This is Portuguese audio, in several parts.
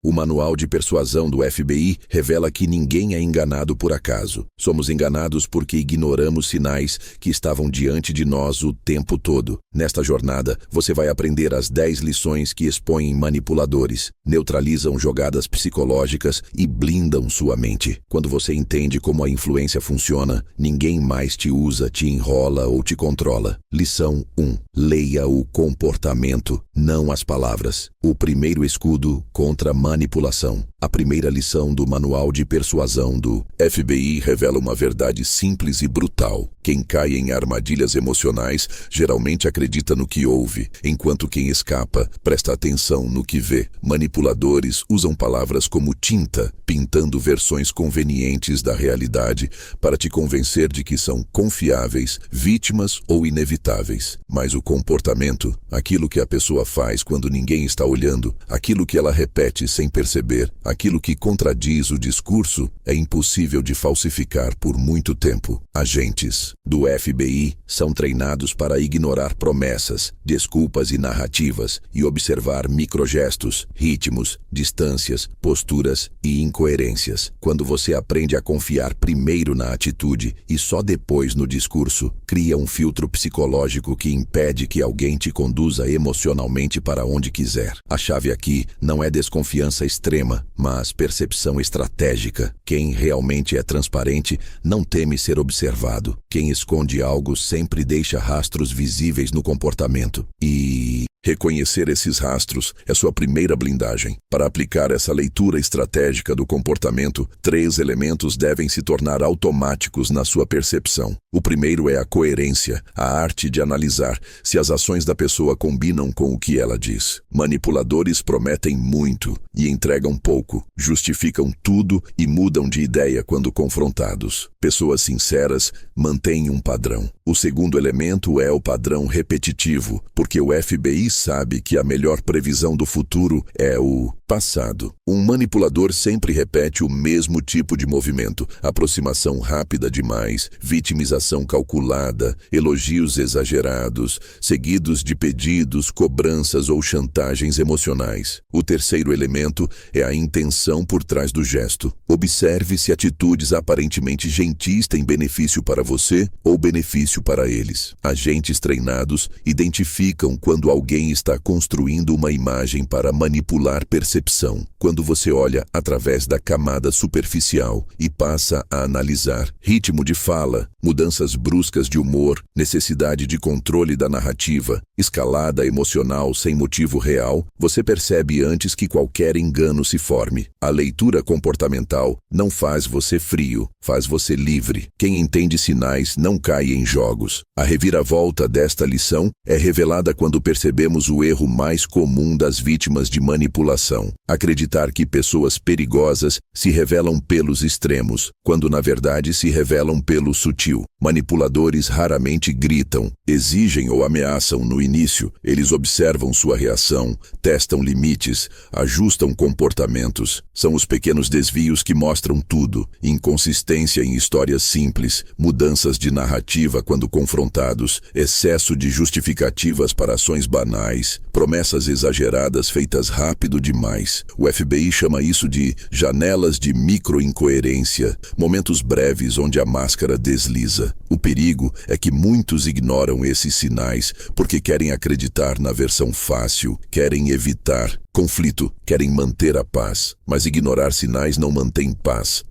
O Manual de Persuasão do FBI revela que ninguém é enganado por acaso. Somos enganados porque ignoramos sinais que estavam diante de nós o tempo todo. Nesta jornada, você vai aprender as 10 lições que expõem manipuladores, neutralizam jogadas psicológicas e blindam sua mente. Quando você entende como a influência funciona, ninguém mais te usa, te enrola ou te controla. Lição 1. Leia o comportamento, não as palavras. O primeiro escudo contra manipulação. A primeira lição do Manual de Persuasão do FBI revela uma verdade simples e brutal. Quem cai em armadilhas emocionais geralmente acredita no que ouve, enquanto quem escapa presta atenção no que vê. Manipuladores usam palavras como tinta, pintando versões convenientes da realidade para te convencer de que são confiáveis, vítimas ou inevitáveis. Mas o comportamento, aquilo que a pessoa faz quando ninguém está olhando, aquilo que ela repete sem perceber, aquilo que contradiz o discurso, é impossível de falsificar por muito tempo. Agentes do FBI são treinados para ignorar promessas, desculpas e narrativas e observar microgestos, ritmos, distâncias, posturas e incoerências. Quando você aprende a confiar primeiro na atitude e só depois no discurso, cria um filtro psicológico que impede que alguém te conduza emocionalmente para onde quiser. A chave aqui não é desconfiança extrema, mas percepção estratégica. Quem realmente é transparente não teme ser observado. Quem esconde algo sempre deixa rastros visíveis no comportamento. E reconhecer esses rastros é sua primeira blindagem. Para aplicar essa leitura estratégica do comportamento, 3 elementos devem se tornar automáticos na sua percepção. O primeiro é a coerência, a arte de analisar se as ações da pessoa combinam com o que ela diz. Manipuladores prometem muito e entregam pouco, justificam tudo e mudam de ideia quando confrontados. Pessoas sinceras mantêm um padrão. O segundo elemento é o padrão repetitivo, porque o FBI sabe que a melhor previsão do futuro é o passado. Um manipulador sempre repete o mesmo tipo de movimento: aproximação rápida demais, vitimização calculada, elogios exagerados, seguidos de pedidos, cobranças ou chantagens emocionais. O terceiro elemento é a intenção por trás do gesto. Observe se atitudes aparentemente gentis têm benefício para você ou benefício para eles. Agentes treinados identificam quando alguém está construindo uma imagem para manipular percepção. Quando você olha através da camada superficial e passa a analisar ritmo de fala, mudanças bruscas de humor, necessidade de controle da narrativa, escalada emocional sem motivo real, você percebe antes que qualquer engano se forme. A leitura comportamental não faz você frio, faz você livre. Quem entende sinais não cai em jogos. A reviravolta desta lição é revelada quando percebemos o erro mais comum das vítimas de manipulação: acreditar que pessoas perigosas se revelam pelos extremos, quando na verdade se revelam pelo sutil. Manipuladores raramente gritam, exigem ou ameaçam no início. Eles observam sua reação, testam limites, ajustam comportamentos. São os pequenos desvios que mostram tudo: inconsistência em histórias simples, mudanças de narrativa quando confrontados, excesso de justificativas para ações banais, promessas exageradas feitas rápido demais. O FBI chama isso de janelas de microincoerência, momentos breves onde a máscara desliza. O perigo é que muitos ignoram esses sinais porque querem acreditar na versão fácil, querem evitar conflito, querem manter a paz. Mas ignorar sinais não mantém paz,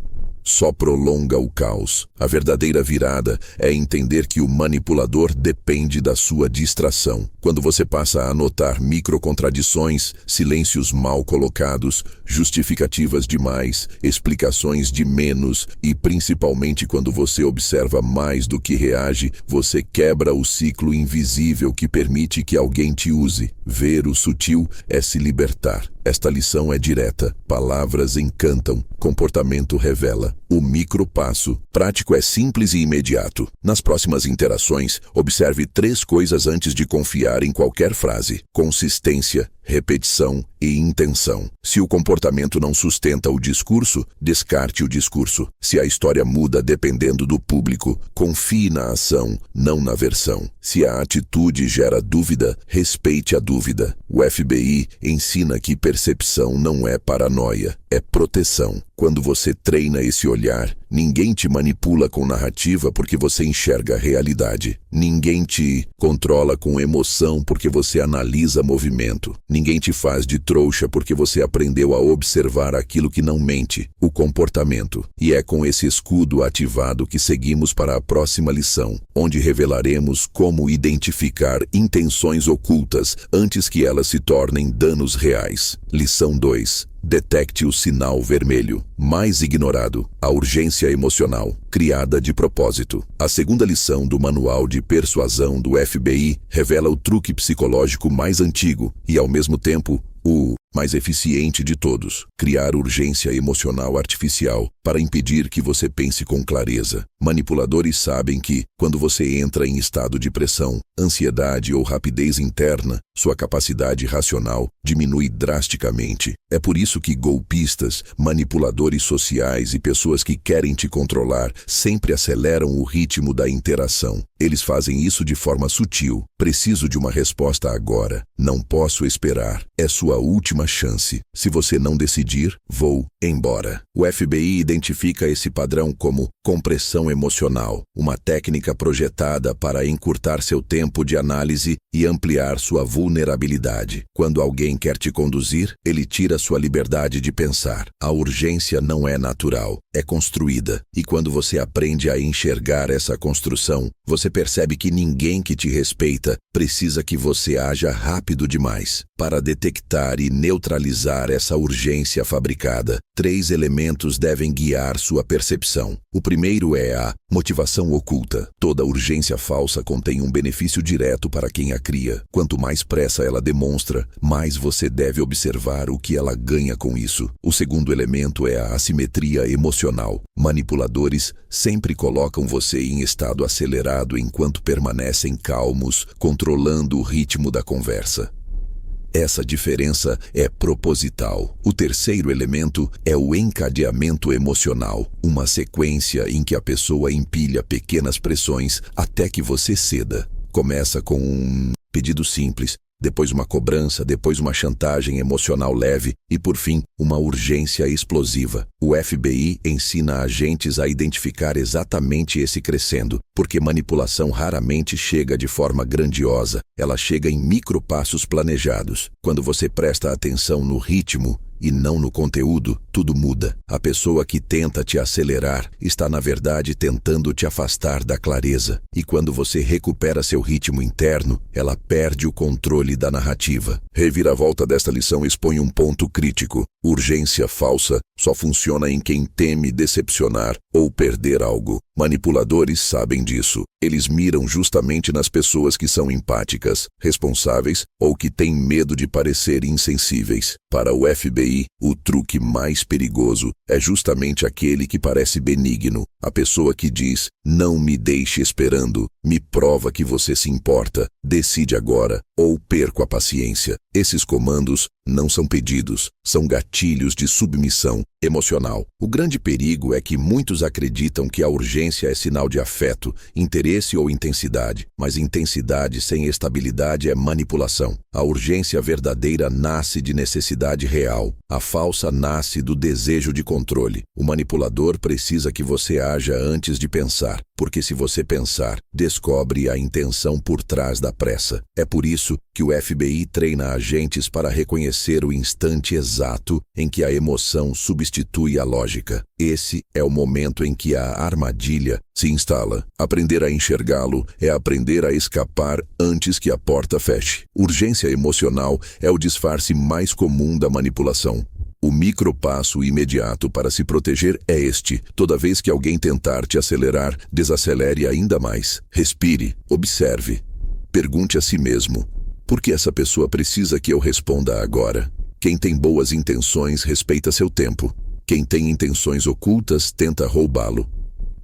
só prolonga o caos. A verdadeira virada é entender que o manipulador depende da sua distração. Quando você passa a notar microcontradições, silêncios mal colocados, justificativas demais, explicações de menos e principalmente quando você observa mais do que reage, você quebra o ciclo invisível que permite que alguém te use. Ver o sutil é se libertar. Esta lição é direta. Palavras encantam, comportamento revela. O micropasso prático é simples e imediato. Nas próximas interações, observe 3 coisas antes de confiar em qualquer frase: consistência, repetição e intenção. Se o comportamento não sustenta o discurso, descarte o discurso. Se a história muda dependendo do público, confie na ação, não na versão. Se a atitude gera dúvida, respeite a dúvida. O FBI ensina que percepção não é paranoia, é proteção. Quando você treina esse olhar, ninguém te manipula com narrativa porque você enxerga a realidade. Ninguém te controla com emoção porque você analisa movimento. Ninguém te faz de trouxa porque você aprendeu a observar aquilo que não mente, o comportamento. E é com esse escudo ativado que seguimos para a próxima lição, onde revelaremos como identificar intenções ocultas antes que elas se tornem danos reais. Lição 2. Detecte o sinal vermelho. Mais ignorado, a urgência emocional, criada de propósito. A segunda lição do Manual de Persuasão do FBI revela o truque psicológico mais antigo e, ao mesmo tempo, o mais eficiente de todos: criar urgência emocional artificial para impedir que você pense com clareza. Manipuladores sabem que, quando você entra em estado de pressão, ansiedade ou rapidez interna, sua capacidade racional diminui drasticamente. É por isso que golpistas, manipuladores sociais e pessoas que querem te controlar sempre aceleram o ritmo da interação. Eles fazem isso de forma sutil. Preciso de uma resposta agora. Não posso esperar. É sua última chance. Se você não decidir, vou embora. O FBI identifica esse padrão como compressão emocional, uma técnica projetada para encurtar seu tempo de análise e ampliar sua vulnerabilidade. Quando alguém quer te conduzir, ele tira sua liberdade de pensar. A urgência não é natural, é construída. E quando você aprende a enxergar essa construção, você percebe que ninguém que te respeita precisa que você haja rápido demais. Para detectar e neutralizar essa urgência fabricada, 3 elementos devem guiar sua percepção. O primeiro é a motivação oculta. Toda urgência falsa contém um benefício direto para quem a cria. Quanto mais pressa ela demonstra, mais você deve observar o que ela ganha com isso. O segundo elemento é a assimetria emocional. Manipuladores sempre colocam você em estado acelerado enquanto permanecem calmos, controlando o ritmo da conversa. Essa diferença é proposital. O terceiro elemento é o encadeamento emocional, uma sequência em que a pessoa empilha pequenas pressões até que você ceda. Começa com um pedido simples, depois uma cobrança, depois uma chantagem emocional leve e, por fim, uma urgência explosiva. O FBI ensina agentes a identificar exatamente esse crescendo, porque manipulação raramente chega de forma grandiosa, ela chega em micropassos planejados. Quando você presta atenção no ritmo e não no conteúdo, tudo muda. A pessoa que tenta te acelerar está, na verdade, tentando te afastar da clareza. E quando você recupera seu ritmo interno, ela perde o controle da narrativa. Reviravolta desta lição expõe um ponto crítico. Urgência falsa só funciona em quem teme decepcionar ou perder algo. Manipuladores sabem disso. Eles miram justamente nas pessoas que são empáticas, responsáveis ou que têm medo de parecer insensíveis. Para o FBI, o truque mais perigoso é justamente aquele que parece benigno. A pessoa que diz: "Não me deixe esperando, me prova que você se importa, decide agora, ou perco a paciência." Esses comandos não são pedidos, são gatilhos de submissão emocional. O grande perigo é que muitos acreditam que a urgência é sinal de afeto, interesse ou intensidade, mas intensidade sem estabilidade é manipulação. A urgência verdadeira nasce de necessidade real, a falsa nasce do desejo de controle. O manipulador precisa que você haja antes de pensar, porque se você pensar, descobre a intenção por trás da pressa. É por isso que o FBI treina agentes para reconhecer o instante exato em que a emoção substitui a lógica. Esse é o momento em que a armadilha se instala. Aprender a enxergá-lo é aprender a escapar antes que a porta feche. Urgência emocional é o disfarce mais comum da manipulação. O micropasso imediato para se proteger é este: toda vez que alguém tentar te acelerar, desacelere ainda mais. Respire, observe. Pergunte a si mesmo: por que essa pessoa precisa que eu responda agora? Quem tem boas intenções respeita seu tempo. Quem tem intenções ocultas tenta roubá-lo.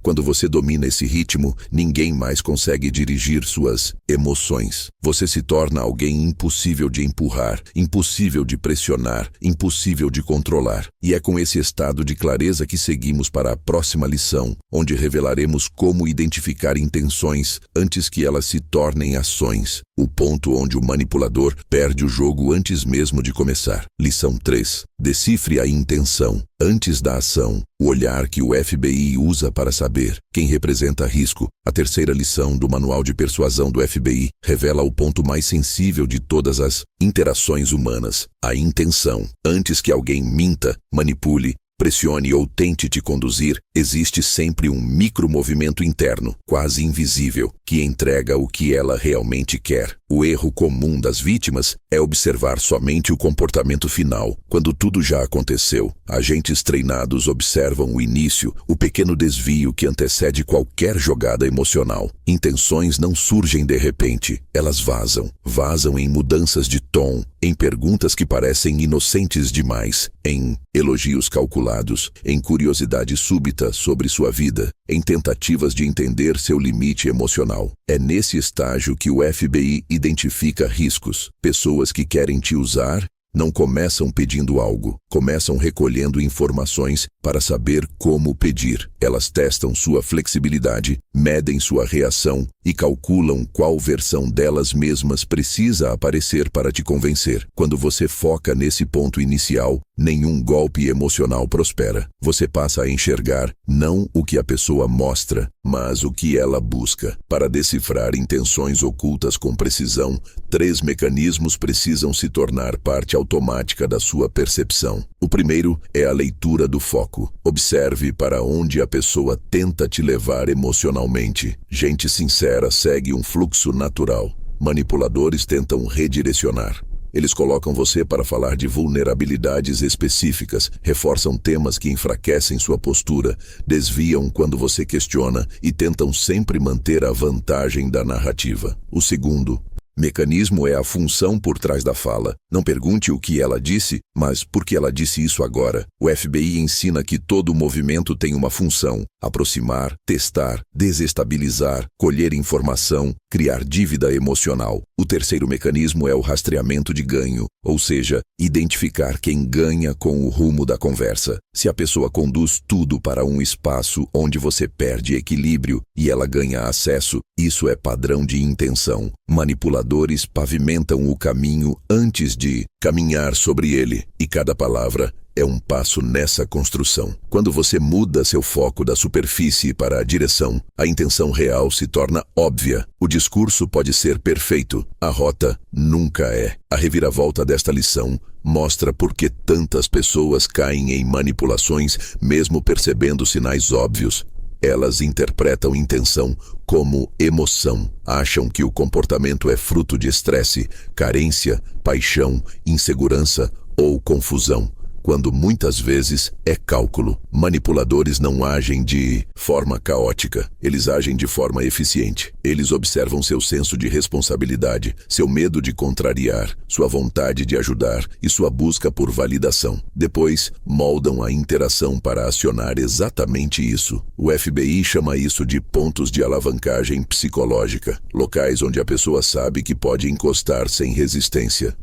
Quando você domina esse ritmo, ninguém mais consegue dirigir suas emoções. Você se torna alguém impossível de empurrar, impossível de pressionar, impossível de controlar. E é com esse estado de clareza que seguimos para a próxima lição, onde revelaremos como identificar intenções antes que elas se tornem ações. O ponto onde o manipulador perde o jogo antes mesmo de começar. Lição 3. Decifre a intenção antes da ação. O olhar que o FBI usa para saber quem representa risco. A terceira lição do Manual de Persuasão do FBI revela o ponto mais sensível de todas as interações humanas: a intenção. Antes que alguém minta, manipule, pressione ou tente te conduzir, existe sempre um micromovimento interno, quase invisível, que entrega o que ela realmente quer. O erro comum das vítimas é observar somente o comportamento final, quando tudo já aconteceu. Agentes treinados observam o início, o pequeno desvio que antecede qualquer jogada emocional. Intenções não surgem de repente, elas vazam. Vazam em mudanças de tom, em perguntas que parecem inocentes demais, em elogios calculados, em curiosidade súbita sobre sua vida, em tentativas de entender seu limite emocional. É nesse estágio que o FBI identifica riscos. Pessoas que querem te usar não começam pedindo algo, começam recolhendo informações para saber como pedir. Elas testam sua flexibilidade, medem sua reação e calculam qual versão delas mesmas precisa aparecer para te convencer. Quando você foca nesse ponto inicial, nenhum golpe emocional prospera. Você passa a enxergar não o que a pessoa mostra, mas o que ela busca. Para decifrar intenções ocultas com precisão, 3 mecanismos precisam se tornar parte automática da sua percepção. O primeiro é a leitura do foco. Observe para onde a pessoa tenta te levar emocionalmente. Gente sincera segue um fluxo natural. Manipuladores tentam redirecionar. Eles colocam você para falar de vulnerabilidades específicas, reforçam temas que enfraquecem sua postura, desviam quando você questiona e tentam sempre manter a vantagem da narrativa. O segundo mecanismo é a função por trás da fala. Não pergunte o que ela disse, mas por que ela disse isso agora. O FBI ensina que todo movimento tem uma função: aproximar, testar, desestabilizar, colher informação, criar dívida emocional. O terceiro mecanismo é o rastreamento de ganho, ou seja, identificar quem ganha com o rumo da conversa. Se a pessoa conduz tudo para um espaço onde você perde equilíbrio e ela ganha acesso, isso é padrão de intenção. Manipuladores pavimentam o caminho antes de caminhar sobre ele, e cada palavra é um passo nessa construção. Quando você muda seu foco da superfície para a direção, a intenção real se torna óbvia. O discurso pode ser perfeito, a rota nunca é. A reviravolta desta lição mostra por que tantas pessoas caem em manipulações, mesmo percebendo sinais óbvios. Elas interpretam intenção como emoção. Acham que o comportamento é fruto de estresse, carência, paixão, insegurança ou confusão, quando muitas vezes é cálculo. Manipuladores não agem de forma caótica, eles agem de forma eficiente. Eles observam seu senso de responsabilidade, seu medo de contrariar, sua vontade de ajudar e sua busca por validação. Depois, moldam a interação para acionar exatamente isso. O FBI chama isso de pontos de alavancagem psicológica, locais onde a pessoa sabe que pode encostar sem resistência.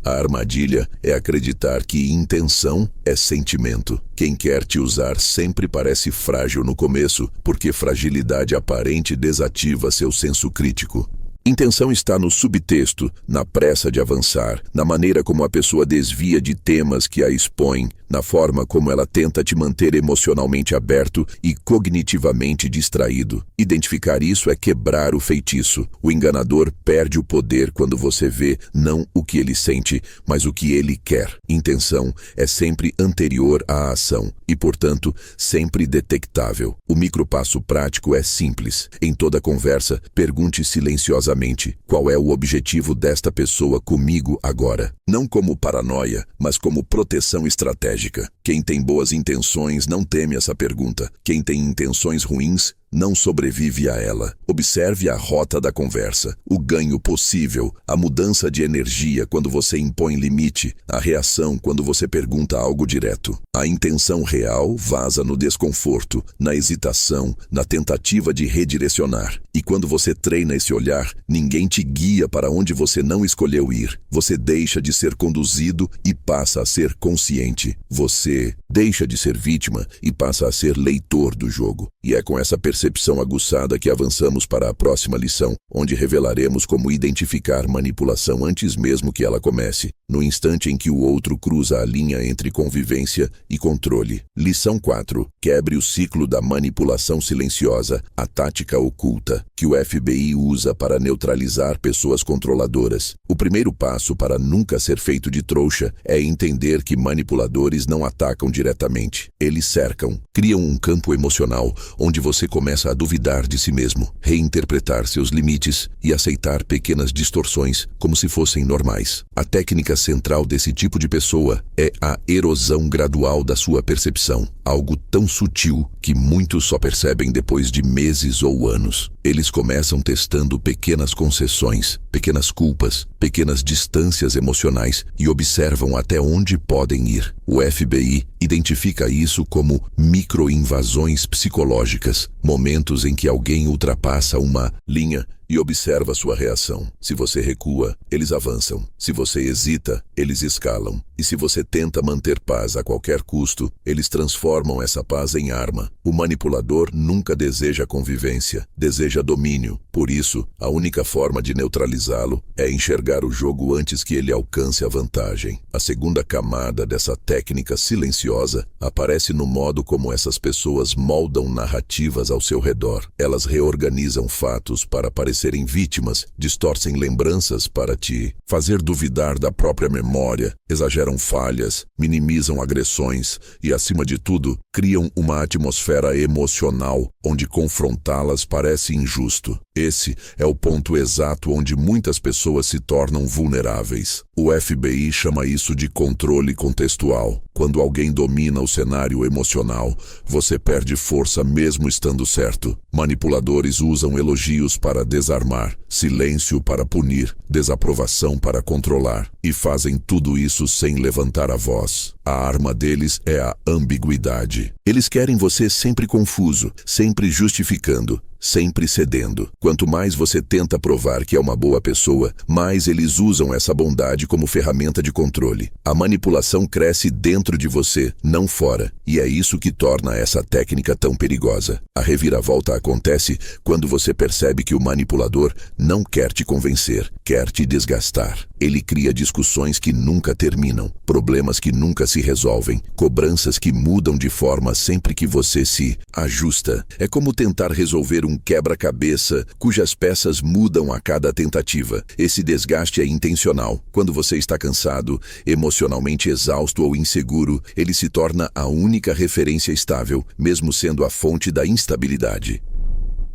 A armadilha é acreditar que intenção é sentimento. Quem quer te usar sempre parece frágil no começo, porque fragilidade aparente desativa seu senso crítico. Intenção está no subtexto, na pressa de avançar, na maneira como a pessoa desvia de temas que a expõem, na forma como ela tenta te manter emocionalmente aberto e cognitivamente distraído. Identificar isso é quebrar o feitiço. O enganador perde o poder quando você vê não o que ele sente, mas o que ele quer. Intenção é sempre anterior à ação e, portanto, sempre detectável. O micropasso prático é simples. Em toda conversa, pergunte silenciosamente: qual é o objetivo desta pessoa comigo agora? Não como paranoia, mas como proteção estratégica. Quem tem boas intenções não teme essa pergunta. Quem tem intenções ruins não sobrevive a ela. Observe a rota da conversa, o ganho possível, a mudança de energia quando você impõe limite, a reação quando você pergunta algo direto. A intenção real vaza no desconforto, na hesitação, na tentativa de redirecionar. E quando você treina esse olhar, ninguém te guia para onde você não escolheu ir. Você deixa de ser conduzido e passa a ser consciente. Você deixa de ser vítima e passa a ser leitor do jogo. E é com essa percepção aguçada que avançamos para a próxima lição, onde revelaremos como identificar manipulação antes mesmo que ela comece, no instante em que o outro cruza a linha entre convivência e controle. Lição 4. Quebre o ciclo da manipulação silenciosa, a tática oculta, que o FBI usa para neutralizar pessoas controladoras. O primeiro passo para nunca ser feito de trouxa é entender que manipuladores não atacam diretamente. Eles cercam, criam um campo emocional onde você começa a duvidar de si mesmo, reinterpretar seus limites e aceitar pequenas distorções como se fossem normais. A técnica central desse tipo de pessoa é a erosão gradual da sua percepção, algo tão sutil que muitos só percebem depois de meses ou anos. Eles começam testando pequenas concessões, pequenas culpas, pequenas distâncias emocionais e observam até onde podem ir. O FBI identifica isso como microinvasões psicológicas, momentos em que alguém ultrapassa uma linha e observa sua reação. Se você recua, eles avançam. Se você hesita, eles escalam. E se você tenta manter paz a qualquer custo, eles transformam essa paz em arma. O manipulador nunca deseja convivência, deseja domínio. Por isso, a única forma de neutralizá-lo é enxergar o jogo antes que ele alcance a vantagem. A segunda camada dessa técnica silenciosa aparece no modo como essas pessoas moldam narrativas ao seu redor. Elas reorganizam fatos para parecerem vítimas, distorcem lembranças para te fazer duvidar da própria memória, exageram falhas, minimizam agressões e, acima de tudo, criam uma atmosfera emocional onde confrontá-las parece injusto. Esse é o ponto exato onde muitas pessoas se tornam vulneráveis. O FBI chama isso de controle contextual. Quando alguém domina o cenário emocional, você perde força mesmo estando certo. Manipuladores usam elogios para desarmar, silêncio para punir, desaprovação para controlar, e fazem tudo isso sem levantar a voz. A arma deles é a ambiguidade. Eles querem você sempre confuso, sempre justificando, sempre cedendo. Quanto mais você tenta provar que é uma boa pessoa, mais eles usam essa bondade como ferramenta de controle. A manipulação cresce dentro de você, não fora, e é isso que torna essa técnica tão perigosa. A reviravolta acontece quando você percebe que o manipulador não quer te convencer, quer te desgastar. Ele cria discussões que nunca terminam, problemas que nunca se resolvem, cobranças que mudam de forma sempre que você se ajusta. É como tentar resolver um quebra-cabeça cujas peças mudam a cada tentativa. Esse desgaste é intencional. Quando você está cansado, emocionalmente exausto ou inseguro, ele se torna a única referência estável, mesmo sendo a fonte da instabilidade.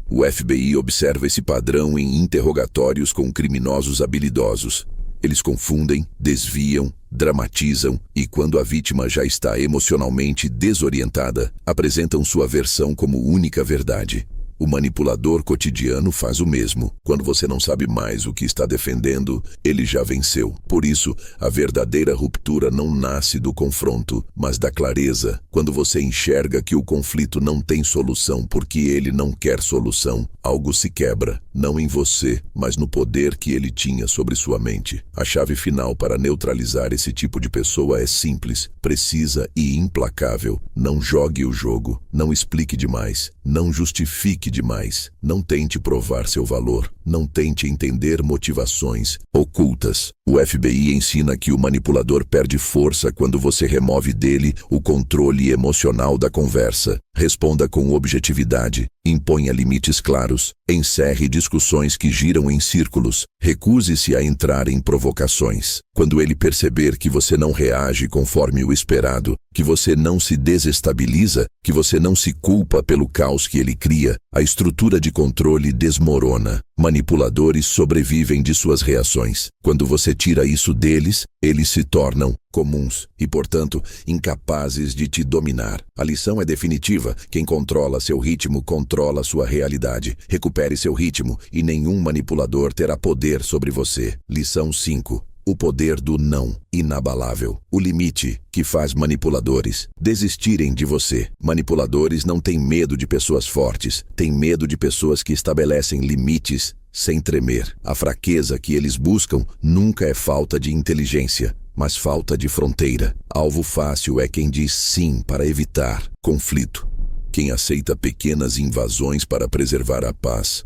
O FBI observa esse padrão em interrogatórios com criminosos habilidosos. Eles confundem, desviam, dramatizam e, quando a vítima já está emocionalmente desorientada, apresentam sua versão como única verdade. O manipulador cotidiano faz o mesmo. Quando você não sabe mais o que está defendendo, ele já venceu. Por isso, a verdadeira ruptura não nasce do confronto, mas da clareza. Quando você enxerga que o conflito não tem solução porque ele não quer solução, algo se quebra, não em você, mas no poder que ele tinha sobre sua mente. A chave final para neutralizar esse tipo de pessoa é simples, precisa e implacável. Não jogue o jogo, não explique demais, não justifique demais, não tente provar seu valor, não tente entender motivações ocultas. O FBI ensina que o manipulador perde força quando você remove dele o controle emocional da conversa. Responda com objetividade, imponha limites claros, encerre discussões que giram em círculos, recuse-se a entrar em provocações. Quando ele perceber que você não reage conforme o esperado, que você não se desestabiliza, que você não se culpa pelo caos que ele cria, a estrutura de controle desmorona. Manipuladores sobrevivem de suas reações. Quando você tira isso deles, eles se tornam comuns e, portanto, incapazes de te dominar. A lição é definitiva. Quem controla seu ritmo controla sua realidade. Recupere seu ritmo e nenhum manipulador terá poder sobre você. Lição 5. O poder do não, inabalável. O limite que faz manipuladores desistirem de você. Manipuladores não têm medo de pessoas fortes, têm medo de pessoas que estabelecem limites sem tremer. A fraqueza que eles buscam nunca é falta de inteligência, mas falta de fronteira. Alvo fácil é quem diz sim para evitar conflito. Quem aceita pequenas invasões para preservar a paz.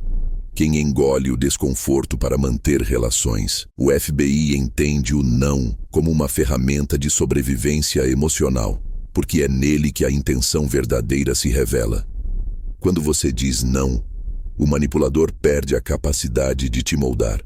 Quem engole o desconforto para manter relações. O FBI entende o não como uma ferramenta de sobrevivência emocional, porque é nele que a intenção verdadeira se revela. Quando você diz não, o manipulador perde a capacidade de te moldar.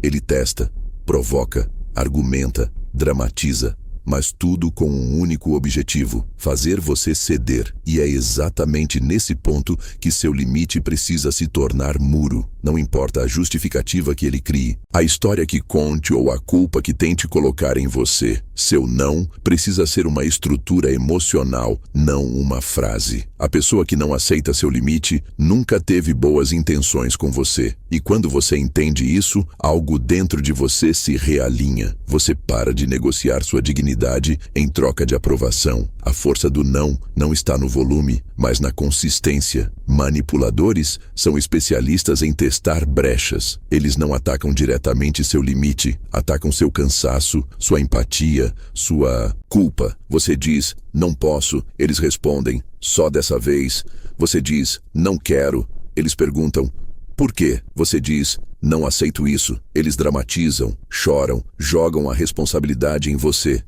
Ele testa, provoca, argumenta, dramatiza, mas tudo com um único objetivo: fazer você ceder. E é exatamente nesse ponto que seu limite precisa se tornar muro. Não importa a justificativa que ele crie, a história que conte ou a culpa que tente colocar em você. Seu não precisa ser uma estrutura emocional, não uma frase. A pessoa que não aceita seu limite nunca teve boas intenções com você. E quando você entende isso, algo dentro de você se realinha. Você para de negociar sua dignidade em troca de aprovação. A força do não está no volume, mas na consistência. Manipuladores são especialistas em testar brechas. Eles não atacam diretamente seu limite, atacam seu cansaço, sua empatia, sua culpa. Você diz, não posso, eles respondem, só dessa vez. Você diz, não quero, eles perguntam, por quê? Você diz, não aceito isso. Eles dramatizam, choram, jogam a responsabilidade em você.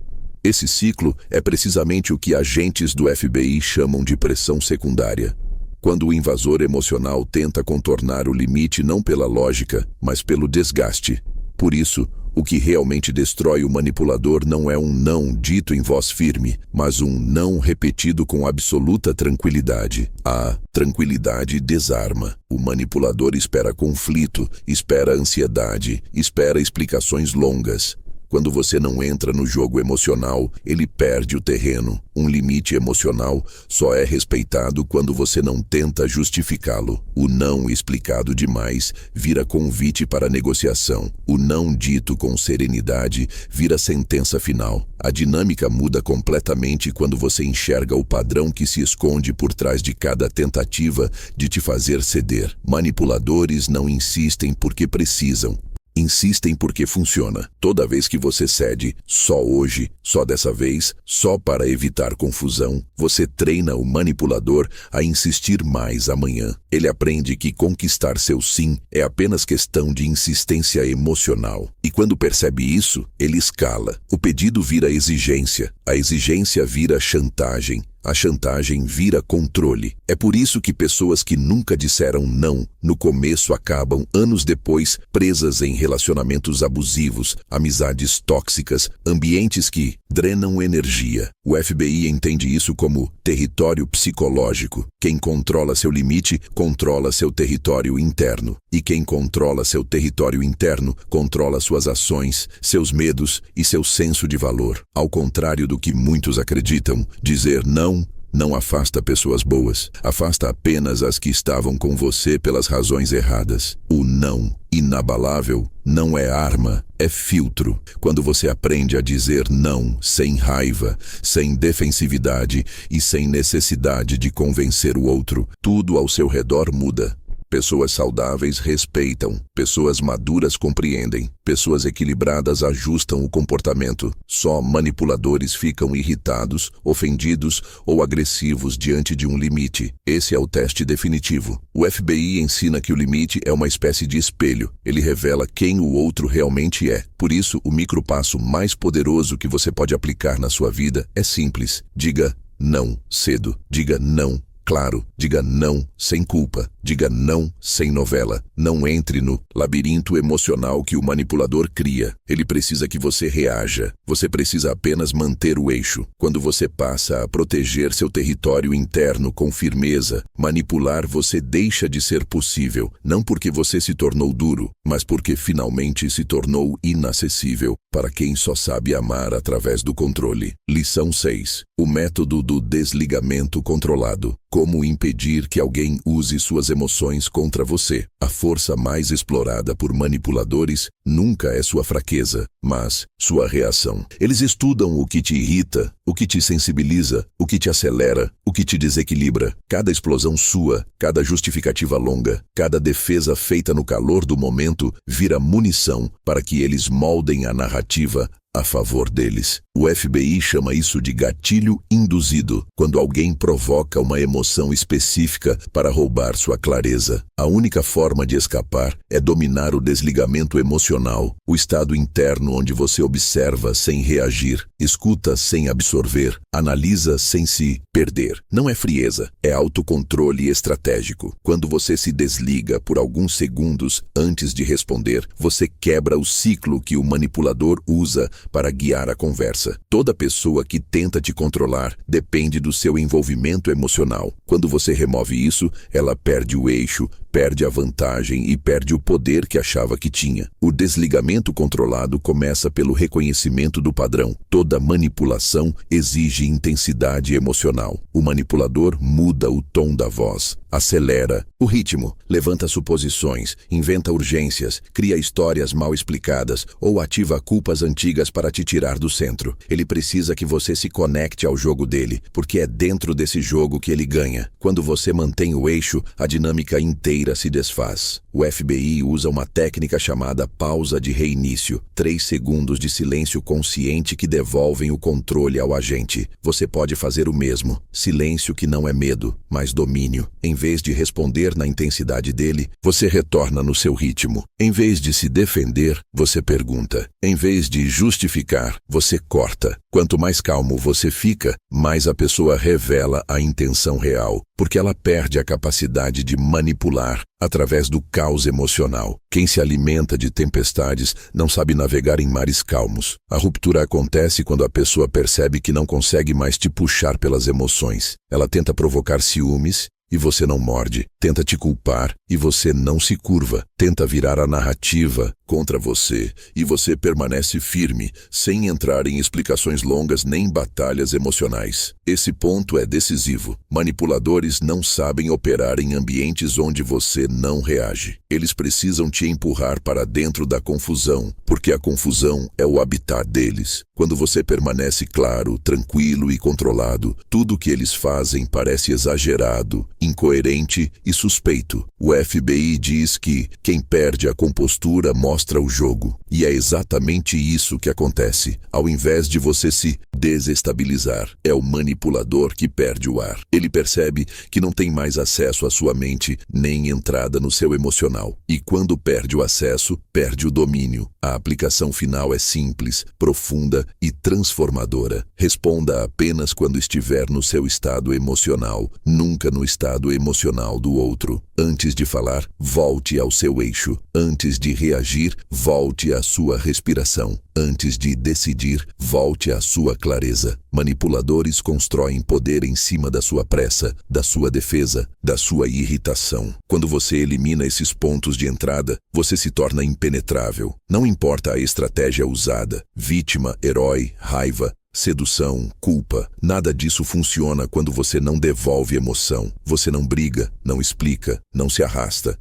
Esse ciclo é precisamente o que agentes do FBI chamam de pressão secundária. Quando o invasor emocional tenta contornar o limite não pela lógica, mas pelo desgaste. Por isso, o que realmente destrói o manipulador não é um não dito em voz firme, mas um não repetido com absoluta tranquilidade. A tranquilidade desarma. O manipulador espera conflito, espera ansiedade, espera explicações longas. Quando você não entra no jogo emocional, ele perde o terreno. Um limite emocional só é respeitado quando você não tenta justificá-lo. O não explicado demais vira convite para negociação. O não dito com serenidade vira sentença final. A dinâmica muda completamente quando você enxerga o padrão que se esconde por trás de cada tentativa de te fazer ceder. Manipuladores não insistem porque precisam. Insistem porque funciona. Toda vez que você cede, só hoje, só dessa vez, só para evitar confusão, você treina o manipulador a insistir mais amanhã. Ele aprende que conquistar seu sim é apenas questão de insistência emocional. E quando percebe isso, ele escala. O pedido vira exigência, a exigência vira chantagem. A chantagem vira controle. É por isso que pessoas que nunca disseram não no começo acabam, anos depois, presas em relacionamentos abusivos, amizades tóxicas, ambientes que drenam energia. O FBI entende isso como território psicológico. Quem controla seu limite, controla seu território interno. E quem controla seu território interno, controla suas ações, seus medos e seu senso de valor. Ao contrário do que muitos acreditam, dizer não afasta pessoas boas, afasta apenas as que estavam com você pelas razões erradas. O não inabalável não é arma, é filtro. Quando você aprende a dizer não sem raiva, sem defensividade e sem necessidade de convencer o outro, tudo ao seu redor muda. Pessoas saudáveis respeitam, pessoas maduras compreendem, pessoas equilibradas ajustam o comportamento. Só manipuladores ficam irritados, ofendidos ou agressivos diante de um limite. Esse é o teste definitivo. O FBI ensina que o limite é uma espécie de espelho. Ele revela quem o outro realmente é. Por isso, o micropasso mais poderoso que você pode aplicar na sua vida é simples. Diga não cedo. Diga não claro. Diga não sem culpa. Diga não sem novela. Não entre no labirinto emocional que o manipulador cria. Ele precisa que você reaja. Você precisa apenas manter o eixo. Quando você passa a proteger seu território interno com firmeza, manipular você deixa de ser possível. Não porque você se tornou duro, mas porque finalmente se tornou inacessível para quem só sabe amar através do controle. Lição 6. O método do desligamento controlado. Como impedir que alguém use suas emoções contra você. A força mais explorada por manipuladores nunca é sua fraqueza, mas sua reação. Eles estudam o que te irrita, o que te sensibiliza, o que te acelera, o que te desequilibra. Cada explosão sua, cada justificativa longa, cada defesa feita no calor do momento vira munição para que eles moldem a narrativa a favor deles. O FBI chama isso de gatilho induzido, quando alguém provoca uma emoção específica para roubar sua clareza. A única forma de escapar é dominar o desligamento emocional, o estado interno onde você observa sem reagir, escuta sem absorver, analisa sem se perder. Não é frieza, é autocontrole estratégico. Quando você se desliga por alguns segundos antes de responder, você quebra o ciclo que o manipulador usa para guiar a conversa. Toda pessoa que tenta te controlar depende do seu envolvimento emocional. Quando você remove isso, ela perde o eixo, perde a vantagem e perde o poder que achava que tinha. O desligamento controlado começa pelo reconhecimento do padrão. Toda manipulação exige intensidade emocional. O manipulador muda o tom da voz, acelera o ritmo, levanta suposições, inventa urgências, cria histórias mal explicadas ou ativa culpas antigas para te tirar do centro. Ele precisa que você se conecte ao jogo dele, porque é dentro desse jogo que ele ganha. Quando você mantém o eixo, a dinâmica inteira se desfaz. O FBI usa uma técnica chamada pausa de reinício. 3 segundos de silêncio consciente que devolvem o controle ao agente. Você pode fazer o mesmo. Silêncio que não é medo, mas domínio. Em vez de responder na intensidade dele, você retorna no seu ritmo. Em vez de se defender, você pergunta. Em vez de justificar, você corta. Quanto mais calmo você fica, mais a pessoa revela a intenção real, porque ela perde a capacidade de manipular através do caos emocional. Quem se alimenta de tempestades não sabe navegar em mares calmos. A ruptura acontece quando a pessoa percebe que não consegue mais te puxar pelas emoções. Ela tenta provocar ciúmes e você não morde. Tenta te culpar e você não se curva. Tenta virar a narrativa contra você e você permanece firme, sem entrar em explicações longas nem batalhas emocionais. Esse ponto é decisivo. Manipuladores não sabem operar em ambientes onde você não reage. Eles precisam te empurrar para dentro da confusão, porque a confusão é o habitat deles. Quando você permanece claro, tranquilo e controlado, tudo o que eles fazem parece exagerado, incoerente e suspeito. O FBI diz que quem perde a compostura mostra o jogo. E é exatamente isso que acontece. Ao invés de você se desestabilizar, é o manipulador que perde o ar. Ele percebe que não tem mais acesso à sua mente, nem entrada no seu emocional. E quando perde o acesso, perde o domínio. A aplicação final é simples, profunda e transformadora. Responda apenas quando estiver no seu estado emocional, nunca no estado emocional do outro. Antes de falar, volte ao seu eixo. Antes de reagir, volte à sua respiração. Antes de decidir, volte à sua clareza. Manipuladores constroem poder em cima da sua pressa, da sua defesa, da sua irritação. Quando você elimina esses pontos de entrada, você se torna impenetrável. Não importa a estratégia usada, vítima, herói, raiva, sedução, culpa. Nada disso funciona quando você não devolve emoção. Você não briga, não explica, não se arrasta.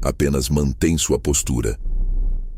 Apenas mantém sua postura.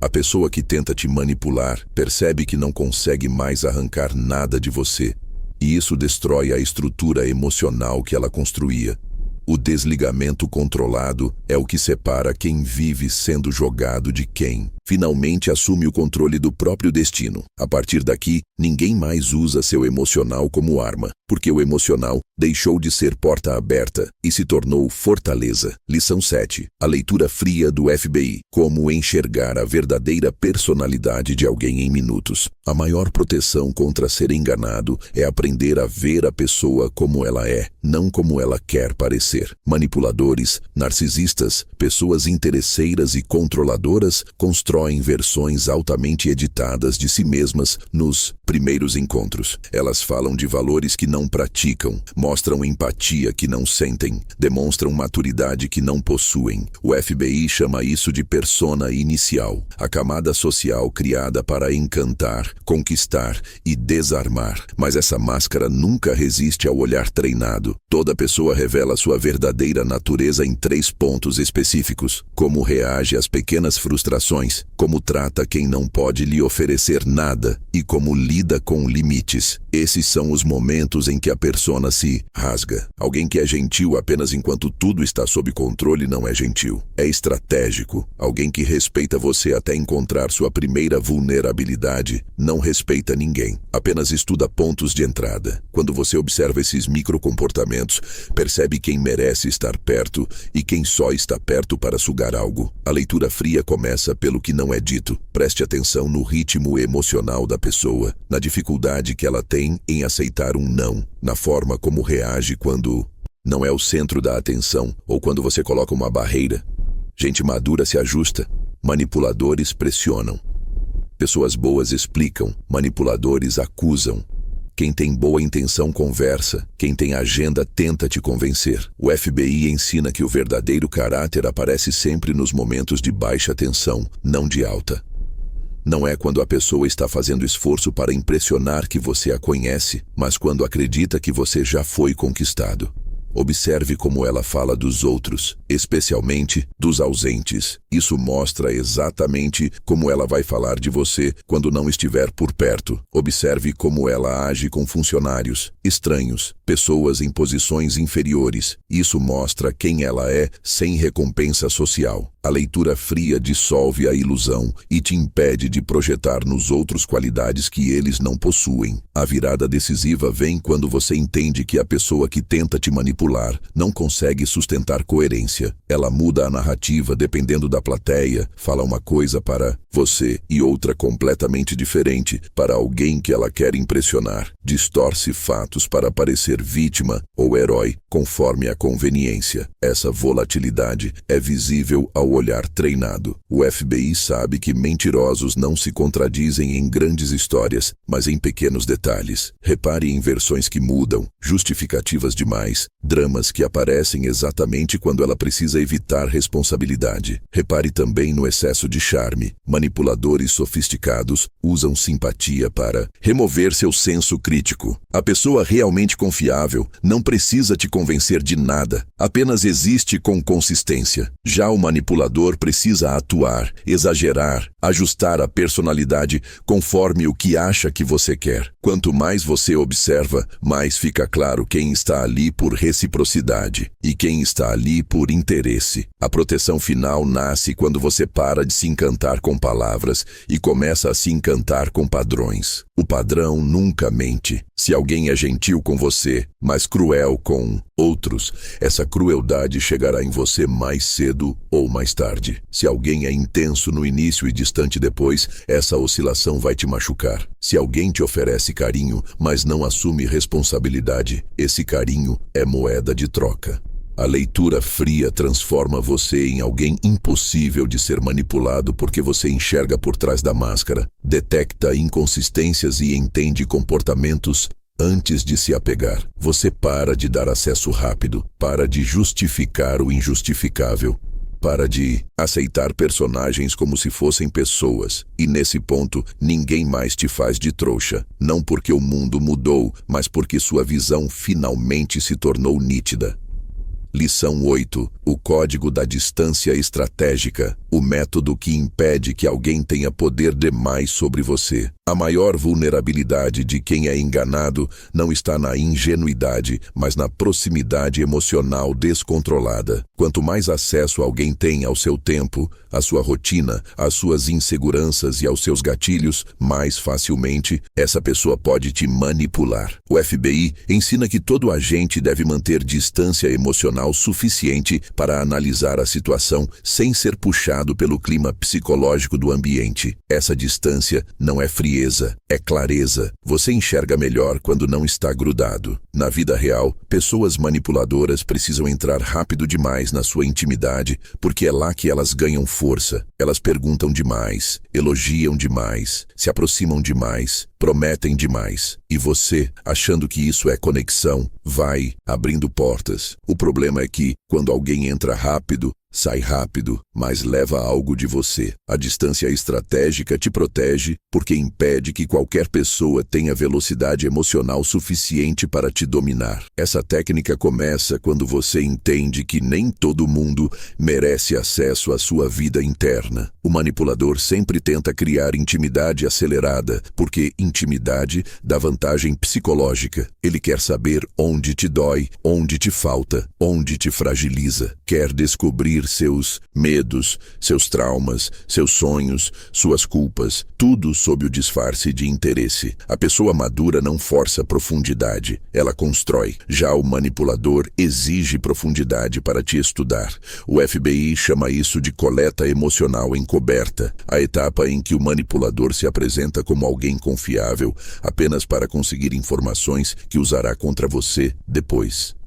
A pessoa que tenta te manipular percebe que não consegue mais arrancar nada de você, e isso destrói a estrutura emocional que ela construía. O desligamento controlado é o que separa quem vive sendo jogado de quem finalmente assume o controle do próprio destino. A partir daqui, ninguém mais usa seu emocional como arma, porque o emocional deixou de ser porta aberta e se tornou fortaleza. Lição 7. A leitura fria do FBI. Como enxergar a verdadeira personalidade de alguém em minutos. A maior proteção contra ser enganado é aprender a ver a pessoa como ela é, não como ela quer parecer. Manipuladores, narcisistas, pessoas interesseiras e controladoras constroem versões altamente editadas de si mesmas nos primeiros encontros. Elas falam de valores que não praticam, mostram empatia que não sentem, demonstram maturidade que não possuem. O FBI chama isso de persona inicial, a camada social criada para encantar, conquistar e desarmar. Mas essa máscara nunca resiste ao olhar treinado. Toda pessoa revela sua verdadeira natureza em 3 pontos específicos: como reage às pequenas frustrações, como trata quem não pode lhe oferecer nada e como lida com limites. Esses são os momentos em que a persona se rasga. Alguém que é gentil apenas enquanto tudo está sob controle não é gentil. É estratégico. Alguém que respeita você até encontrar sua primeira vulnerabilidade não respeita ninguém. Apenas estuda pontos de entrada. Quando você observa esses microcomportamentos, percebe quem merece estar perto e quem só está perto para sugar algo. A leitura fria começa pelo que não é dito. Preste atenção no ritmo emocional da pessoa, na dificuldade que ela tem em aceitar um não, na forma como reage quando não é o centro da atenção ou quando você coloca uma barreira. Gente madura se ajusta, manipuladores pressionam. Pessoas boas explicam, manipuladores acusam. Quem tem boa intenção conversa, quem tem agenda tenta te convencer. O FBI ensina que o verdadeiro caráter aparece sempre nos momentos de baixa tensão, não de alta. Não é quando a pessoa está fazendo esforço para impressionar que você a conhece, mas quando acredita que você já foi conquistado. Observe como ela fala dos outros, especialmente dos ausentes. Isso mostra exatamente como ela vai falar de você quando não estiver por perto. Observe como ela age com funcionários, estranhos, pessoas em posições inferiores. Isso mostra quem ela é sem recompensa social. A leitura fria dissolve a ilusão e te impede de projetar nos outros qualidades que eles não possuem. A virada decisiva vem quando você entende que a pessoa que tenta te manipular não consegue sustentar coerência. Ela muda a narrativa dependendo da plateia, fala uma coisa para você e outra completamente diferente para alguém que ela quer impressionar. Distorce fatos para parecer vítima ou herói, conforme a conveniência. Essa volatilidade é visível ao olhar treinado. O FBI sabe que mentirosos não se contradizem em grandes histórias, mas em pequenos detalhes. Repare em versões que mudam, justificativas demais, dramas que aparecem exatamente quando ela precisa evitar responsabilidade. Repare também no excesso de charme. Manipuladores sofisticados usam simpatia para remover seu senso crítico. A pessoa realmente confiável não precisa te convencer de nada, apenas existe com consistência. Já o manipulador precisa atuar, exagerar, ajustar a personalidade conforme o que acha que você quer. Quanto mais você observa, mais fica claro quem está ali por reciprocidade e quem está ali por interesse. A proteção final nasce quando você para de se encantar com palavras e começa a se encantar com padrões. O padrão nunca mente. Se alguém é gentil com você, mas cruel com outros, essa crueldade chegará em você mais cedo ou mais tarde. Se alguém é intenso no início e distante depois, essa oscilação vai te machucar. Se alguém te oferece carinho, mas não assume responsabilidade, esse carinho é moeda de troca. A leitura fria transforma você em alguém impossível de ser manipulado porque você enxerga por trás da máscara, detecta inconsistências e entende comportamentos antes de se apegar. Você para de dar acesso rápido, para de justificar o injustificável, para de aceitar personagens como se fossem pessoas. E nesse ponto, ninguém mais te faz de trouxa. Não porque o mundo mudou, mas porque sua visão finalmente se tornou nítida. Lição 8. O código da distância estratégica. O método que impede que alguém tenha poder demais sobre você. A maior vulnerabilidade de quem é enganado não está na ingenuidade, mas na proximidade emocional descontrolada. Quanto mais acesso alguém tem ao seu tempo, à sua rotina, às suas inseguranças e aos seus gatilhos, mais facilmente essa pessoa pode te manipular. O FBI ensina que todo agente deve manter distância emocional suficiente para analisar a situação sem ser puxado pelo clima psicológico do ambiente. Essa distância não é frieza, é clareza. Você enxerga melhor quando não está grudado. Na vida real, pessoas manipuladoras precisam entrar rápido demais na sua intimidade, porque é lá que elas ganham força. Elas perguntam demais, elogiam demais, se aproximam demais, prometem demais. E você, achando que isso é conexão, vai abrindo portas. O problema é que, quando alguém entra rápido, sai rápido, mas leva algo de você. A distância estratégica te protege porque impede que qualquer pessoa tenha velocidade emocional suficiente para te dominar. Essa técnica começa quando você entende que nem todo mundo merece acesso à sua vida interna. O manipulador sempre tenta criar intimidade acelerada, porque intimidade dá vantagem psicológica. Ele quer saber onde te dói, onde te falta, onde te fragiliza. Quer descobrir seus medos, seus traumas, seus sonhos, suas culpas, tudo sob o disfarce de interesse. A pessoa madura não força profundidade, ela constrói. Já o manipulador exige profundidade para te estudar. O FBI chama isso de coleta emocional encoberta, a etapa em que o manipulador se apresenta como alguém confiável apenas para conseguir informações que usará contra você depois.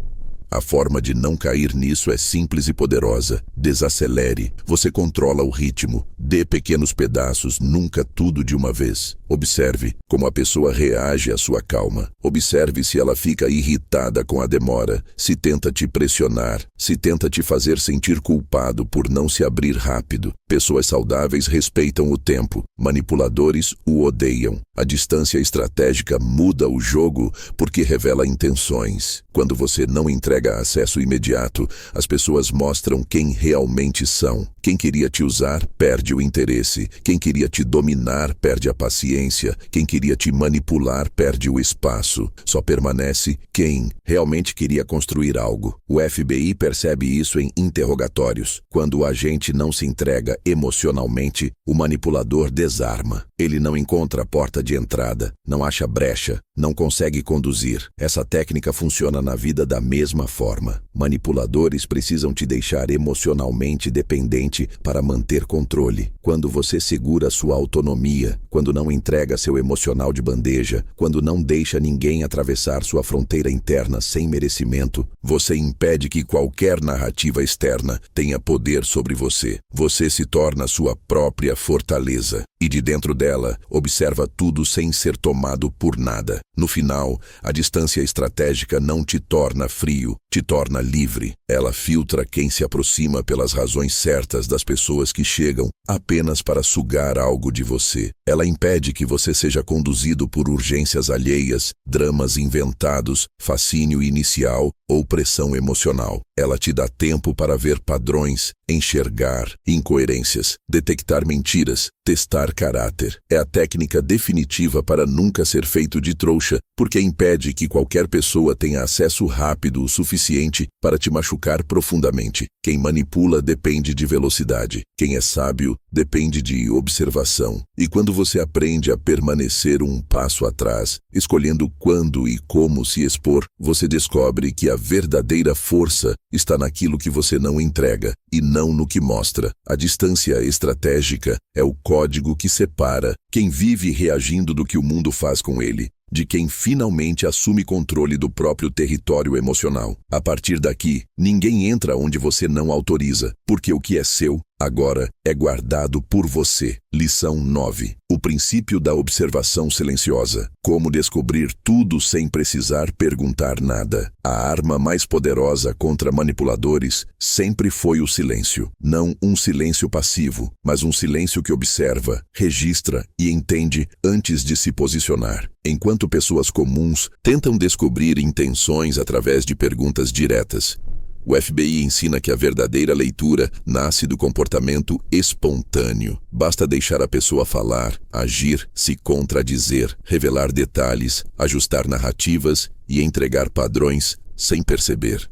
A forma de não cair nisso é simples e poderosa. Desacelere. Você controla o ritmo. Dê pequenos pedaços, nunca tudo de uma vez. Observe como a pessoa reage à sua calma. Observe se ela fica irritada com a demora, se tenta te pressionar, se tenta te fazer sentir culpado por não se abrir rápido. Pessoas saudáveis respeitam o tempo. Manipuladores o odeiam. A distância estratégica muda o jogo porque revela intenções. Quando você não entrega acesso imediato, as pessoas mostram quem realmente são. Quem queria te usar, perde o interesse. Quem queria te dominar, perde a paciência. Quem queria te manipular, perde o espaço. Só permanece quem realmente queria construir algo. O FBI percebe isso em interrogatórios. Quando o agente não se entrega emocionalmente, o manipulador desarma. Ele não encontra a porta de entrada, não acha brecha, não consegue conduzir. Essa técnica funciona na vida da mesma forma. Manipuladores precisam te deixar emocionalmente dependente para manter controle. Quando você segura sua autonomia, quando não entrega seu emocional de bandeja, quando não deixa ninguém atravessar sua fronteira interna sem merecimento, você impede que qualquer narrativa externa tenha poder sobre você. Você se torna sua própria fortaleza. E de dentro dela, observa tudo sem ser tomado por nada. No final, a distância estratégica não te torna frio, te torna livre. Ela filtra quem se aproxima pelas razões certas das pessoas que chegam apenas para sugar algo de você. Ela impede que você seja conduzido por urgências alheias, dramas inventados, fascínio inicial ou pressão emocional. Ela te dá tempo para ver padrões, enxergar incoerências, detectar mentiras, testar caráter. É a técnica definitiva para nunca ser feito de trouxa, porque impede que qualquer pessoa tenha acesso rápido o suficiente para te machucar profundamente. Quem manipula depende de velocidade. Quem é sábio depende de observação. E quando você aprende a permanecer um passo atrás, escolhendo quando e como se expor, você descobre que a verdadeira força está naquilo que você não entrega e não no que mostra. A distância estratégica é o código que separa quem vive reagindo do que o mundo faz com ele, de quem finalmente assume controle do próprio território emocional. A partir daqui, ninguém entra onde você não autoriza, porque o que é seu, agora, é guardado por você. Lição 9. O princípio da observação silenciosa. Como descobrir tudo sem precisar perguntar nada. A arma mais poderosa contra manipuladores sempre foi o silêncio. Não um silêncio passivo, mas um silêncio que observa, registra e entende antes de se posicionar. Enquanto pessoas comuns tentam descobrir intenções através de perguntas diretas, o FBI ensina que a verdadeira leitura nasce do comportamento espontâneo. Basta deixar a pessoa falar, agir, se contradizer, revelar detalhes, ajustar narrativas e entregar padrões sem perceber.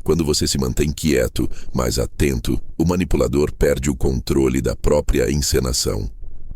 Quando você se mantém quieto, mas atento, o manipulador perde o controle da própria encenação.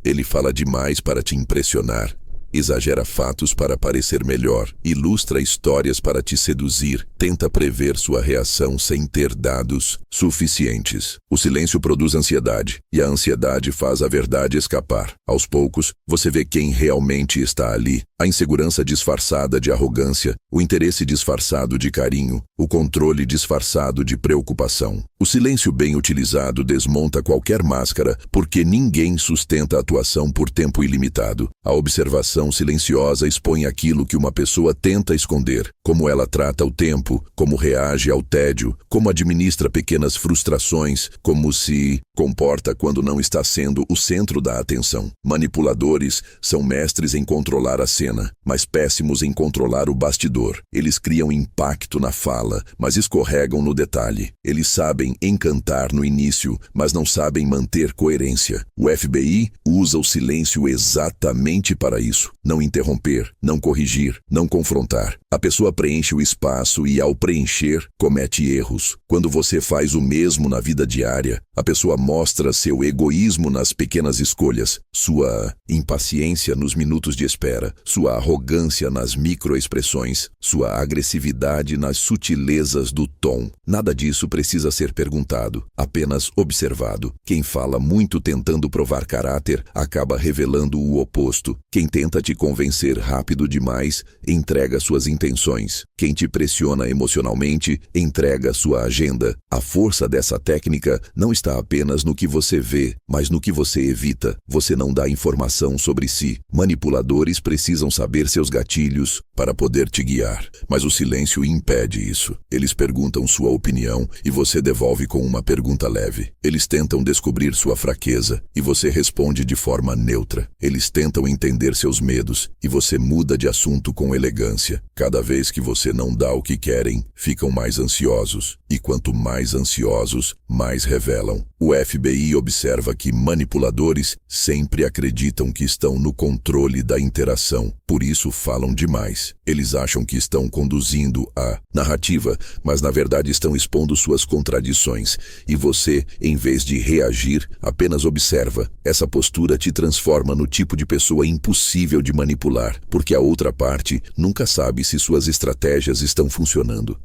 Ele fala demais para te impressionar, exagera fatos para parecer melhor, ilustra histórias para te seduzir, tenta prever sua reação sem ter dados suficientes. O silêncio produz ansiedade, e a ansiedade faz a verdade escapar. Aos poucos, você vê quem realmente está ali. A insegurança disfarçada de arrogância, o interesse disfarçado de carinho, o controle disfarçado de preocupação. O silêncio bem utilizado desmonta qualquer máscara, porque ninguém sustenta a atuação por tempo ilimitado. A observação silenciosa expõe aquilo que uma pessoa tenta esconder, como ela trata o tempo, como reage ao tédio, como administra pequenas frustrações, como se comporta quando não está sendo o centro da atenção. Manipuladores são mestres em controlar a cena, mas péssimos em controlar o bastidor. Eles criam impacto na fala, mas escorregam no detalhe. Eles sabem encantar no início, mas não sabem manter coerência. O FBI usa o silêncio exatamente para isso. Não interromper, não corrigir, não confrontar. A pessoa preenche o espaço e, ao preencher, comete erros. Quando você faz o mesmo na vida diária, a pessoa mostra seu egoísmo nas pequenas escolhas, sua impaciência nos minutos de espera, sua arrogância nas microexpressões, sua agressividade nas sutilezas do tom. Nada disso precisa ser perguntado, apenas observado. Quem fala muito tentando provar caráter acaba revelando o oposto. Quem tenta te convencer rápido demais entrega suas intenções. Quem te pressiona emocionalmente entrega sua agenda. A força dessa técnica não está apenas no que você vê, mas no que você evita. Você não dá informação sobre si. Manipuladores precisam saber seus gatilhos para poder te guiar, mas o silêncio impede isso. Eles perguntam sua opinião e você devolve com uma pergunta leve. Eles tentam descobrir sua fraqueza e você responde de forma neutra. Eles tentam entender seus medos e você muda de assunto com elegância. Cada vez que você não dá o que querem, ficam mais ansiosos. E quanto mais ansiosos, mais revelam. O FBI observa que manipuladores sempre acreditam que estão no controle da interação. Por isso falam demais. Eles acham que estão conduzindo a narrativa, mas na verdade estão expondo suas contradições. E você, em vez de reagir, apenas observa. Essa postura te transforma no tipo de pessoa impossível de manipular, porque a outra parte nunca sabe se suas estratégias estão funcionando.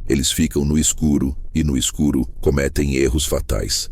Eles ficam no escuro e, no escuro, cometem erros fatais.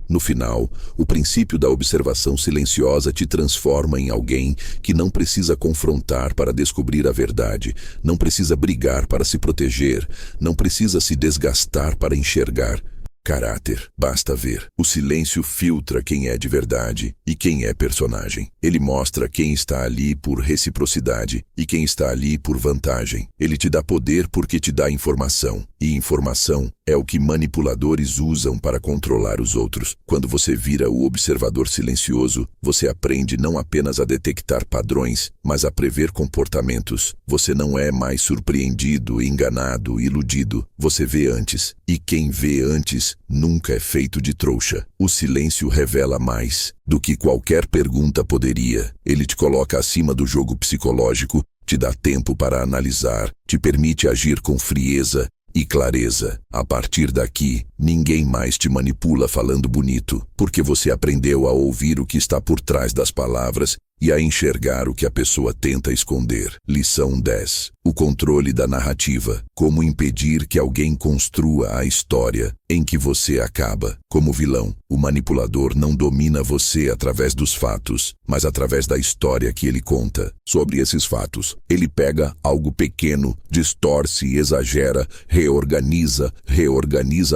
No final, o princípio da observação silenciosa te transforma em alguém que não precisa confrontar para descobrir a verdade, não precisa brigar para se proteger, não precisa se desgastar para enxergar. Caráter, basta ver. O silêncio filtra quem é de verdade e quem é personagem. Ele mostra quem está ali por reciprocidade e quem está ali por vantagem. Ele te dá poder porque te dá informação. E informação é o que manipuladores usam para controlar os outros. Quando você vira o observador silencioso, você aprende não apenas a detectar padrões, mas a prever comportamentos. Você não é mais surpreendido, enganado, iludido. Você vê antes. E quem vê antes nunca é feito de trouxa. O silêncio revela mais do que qualquer pergunta poderia. Ele te coloca acima do jogo psicológico, te dá tempo para analisar, te permite agir com frieza e clareza. A partir daqui, ninguém mais te manipula falando bonito, porque você aprendeu a ouvir o que está por trás das palavras e a enxergar o que a pessoa tenta esconder. Lição 10. O controle da narrativa. Como impedir que alguém construa a história em que você acaba. Como vilão, o manipulador não domina você através dos fatos, mas através da história que ele conta. Sobre esses fatos, ele pega algo pequeno, distorce, exagera, reorganiza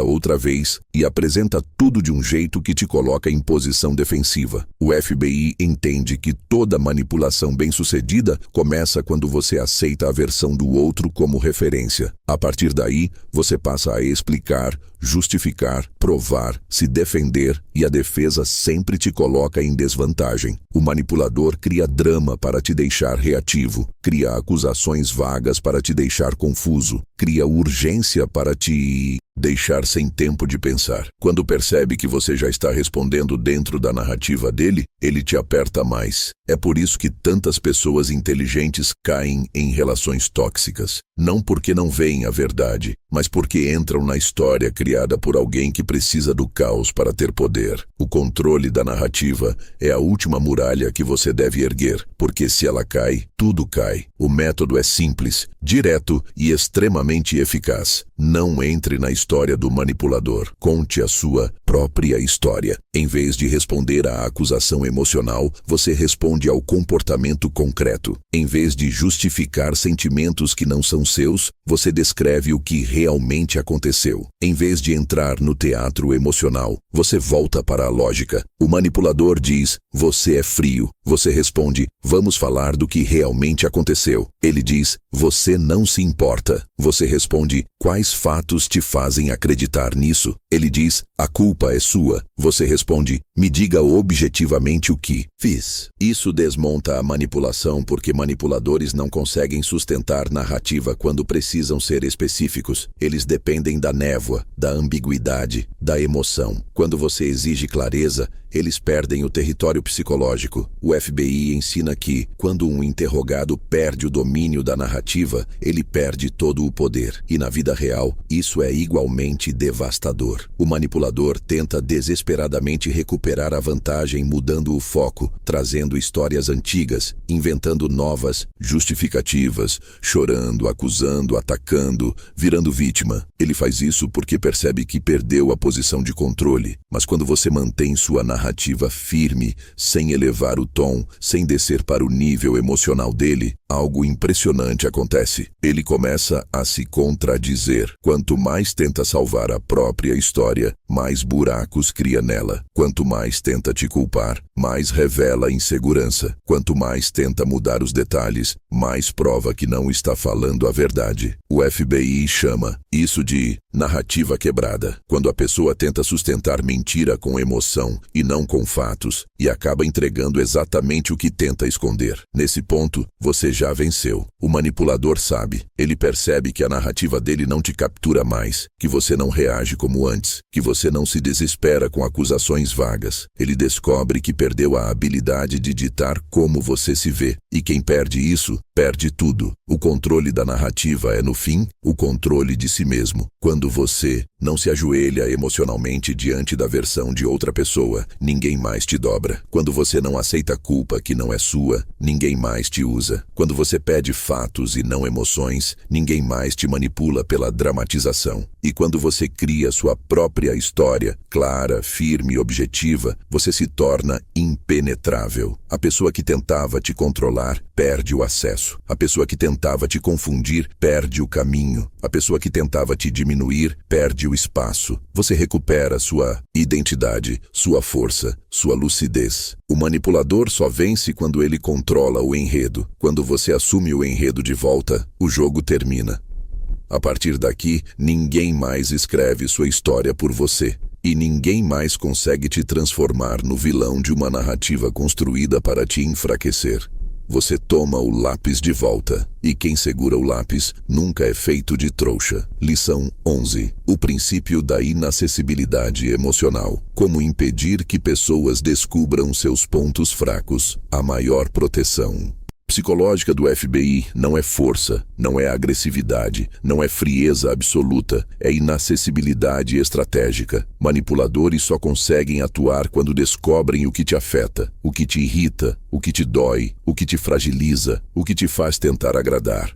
outra vez e apresenta tudo de um jeito que te coloca em posição defensiva. O FBI entende que toda manipulação bem-sucedida começa quando você aceita a versão do outro como referência. A partir daí, você passa a explicar, justificar, provar, se defender e a defesa sempre te coloca em desvantagem. O manipulador cria drama para te deixar reativo, cria acusações vagas para te deixar confuso, cria urgência para te deixar sem tempo de pensar. Quando percebe que você já está respondendo dentro da narrativa dele, ele te aperta mais. É por isso que tantas pessoas inteligentes caem em relações tóxicas. Não porque não veem a verdade, mas porque entram na história criada por alguém que precisa do caos para ter poder. O controle da narrativa é a última muralha que você deve erguer, porque se ela cai, tudo cai. O método é simples, direto e extremamente eficaz. Não entre na história do manipulador. Conte a sua própria história. Em vez de responder à acusação emocional, você responde ao comportamento concreto. Em vez de justificar sentimentos que não são seus, você descreve o que realmente aconteceu. Em vez de entrar no teatro emocional, você volta para a lógica. O manipulador diz, você é frio. Você responde, vamos falar do que realmente aconteceu. Ele diz, você não se importa. Você responde, quais fatos te fazem acreditar nisso? Ele diz, a culpa é sua. Você responde, me diga objetivamente o que fiz. Isso desmonta a manipulação porque manipuladores não conseguem sustentar narrativa quando precisam ser específicos. Eles dependem da névoa, da ambiguidade, da emoção. Quando você exige clareza, eles perdem o território psicológico. O FBI ensina que, quando um interrogado perde o domínio da narrativa, ele perde todo o poder. E na vida real, isso é igualmente devastador. O manipulador tenta desesperadamente recuperar a vantagem mudando o foco, trazendo histórias antigas, inventando novas, justificativas, chorando, acusando, atacando, virando vítima. Ele faz isso porque percebe que perdeu a posição de controle. Mas quando você mantém sua narrativa firme, sem elevar o tom, sem descer para o nível emocional dele, algo impressionante acontece. Ele começa a se contradizer. Quanto mais tenta salvar a própria história, mais buracos cria nela. Quanto mais tenta te culpar, mais revela insegurança. Quanto mais tenta mudar os detalhes, mais prova que não está falando a verdade. O FBI chama isso de narrativa quebrada. Quando a pessoa tenta sustentar mentira com emoção e não com fatos, e acaba entregando exatamente o que tenta esconder. Nesse ponto, você já venceu. O manipulador sabe. Ele percebe que a narrativa dele não te captura mais, que você não reage como antes, que você não se desespera com acusações vagas. Ele descobre que perdeu a habilidade de ditar como você se vê. E quem perde isso, perde tudo. O controle da narrativa é, no fim, o controle de si mesmo. Quando você não se ajoelha emocionalmente diante da versão de outra pessoa, ninguém mais te dobra. Quando você não aceita culpa que não é sua, ninguém mais te usa. Quando você pede fatos e não emoções, ninguém mais te manipula pela dramatização. E quando você cria sua própria história, clara, firme e objetiva, você se torna impenetrável. A pessoa que tentava te controlar perde o acesso. A pessoa que tentava te confundir perde o caminho. A pessoa que tentava te diminuir perde o espaço. Você recupera sua identidade, sua força, sua lucidez. O manipulador só vence quando ele controla o enredo. Quando você assume o enredo de volta, o jogo termina. A partir daqui, ninguém mais escreve sua história por você. E ninguém mais consegue te transformar no vilão de uma narrativa construída para te enfraquecer. Você toma o lápis de volta, e quem segura o lápis nunca é feito de trouxa. Lição 11. O princípio da inacessibilidade emocional. Como impedir que pessoas descubram seus pontos fracos. A maior proteção psicológica do FBI não é força, não é agressividade, não é frieza absoluta, é inacessibilidade estratégica. Manipuladores só conseguem atuar quando descobrem o que te afeta, o que te irrita, o que te dói, o que te fragiliza, o que te faz tentar agradar.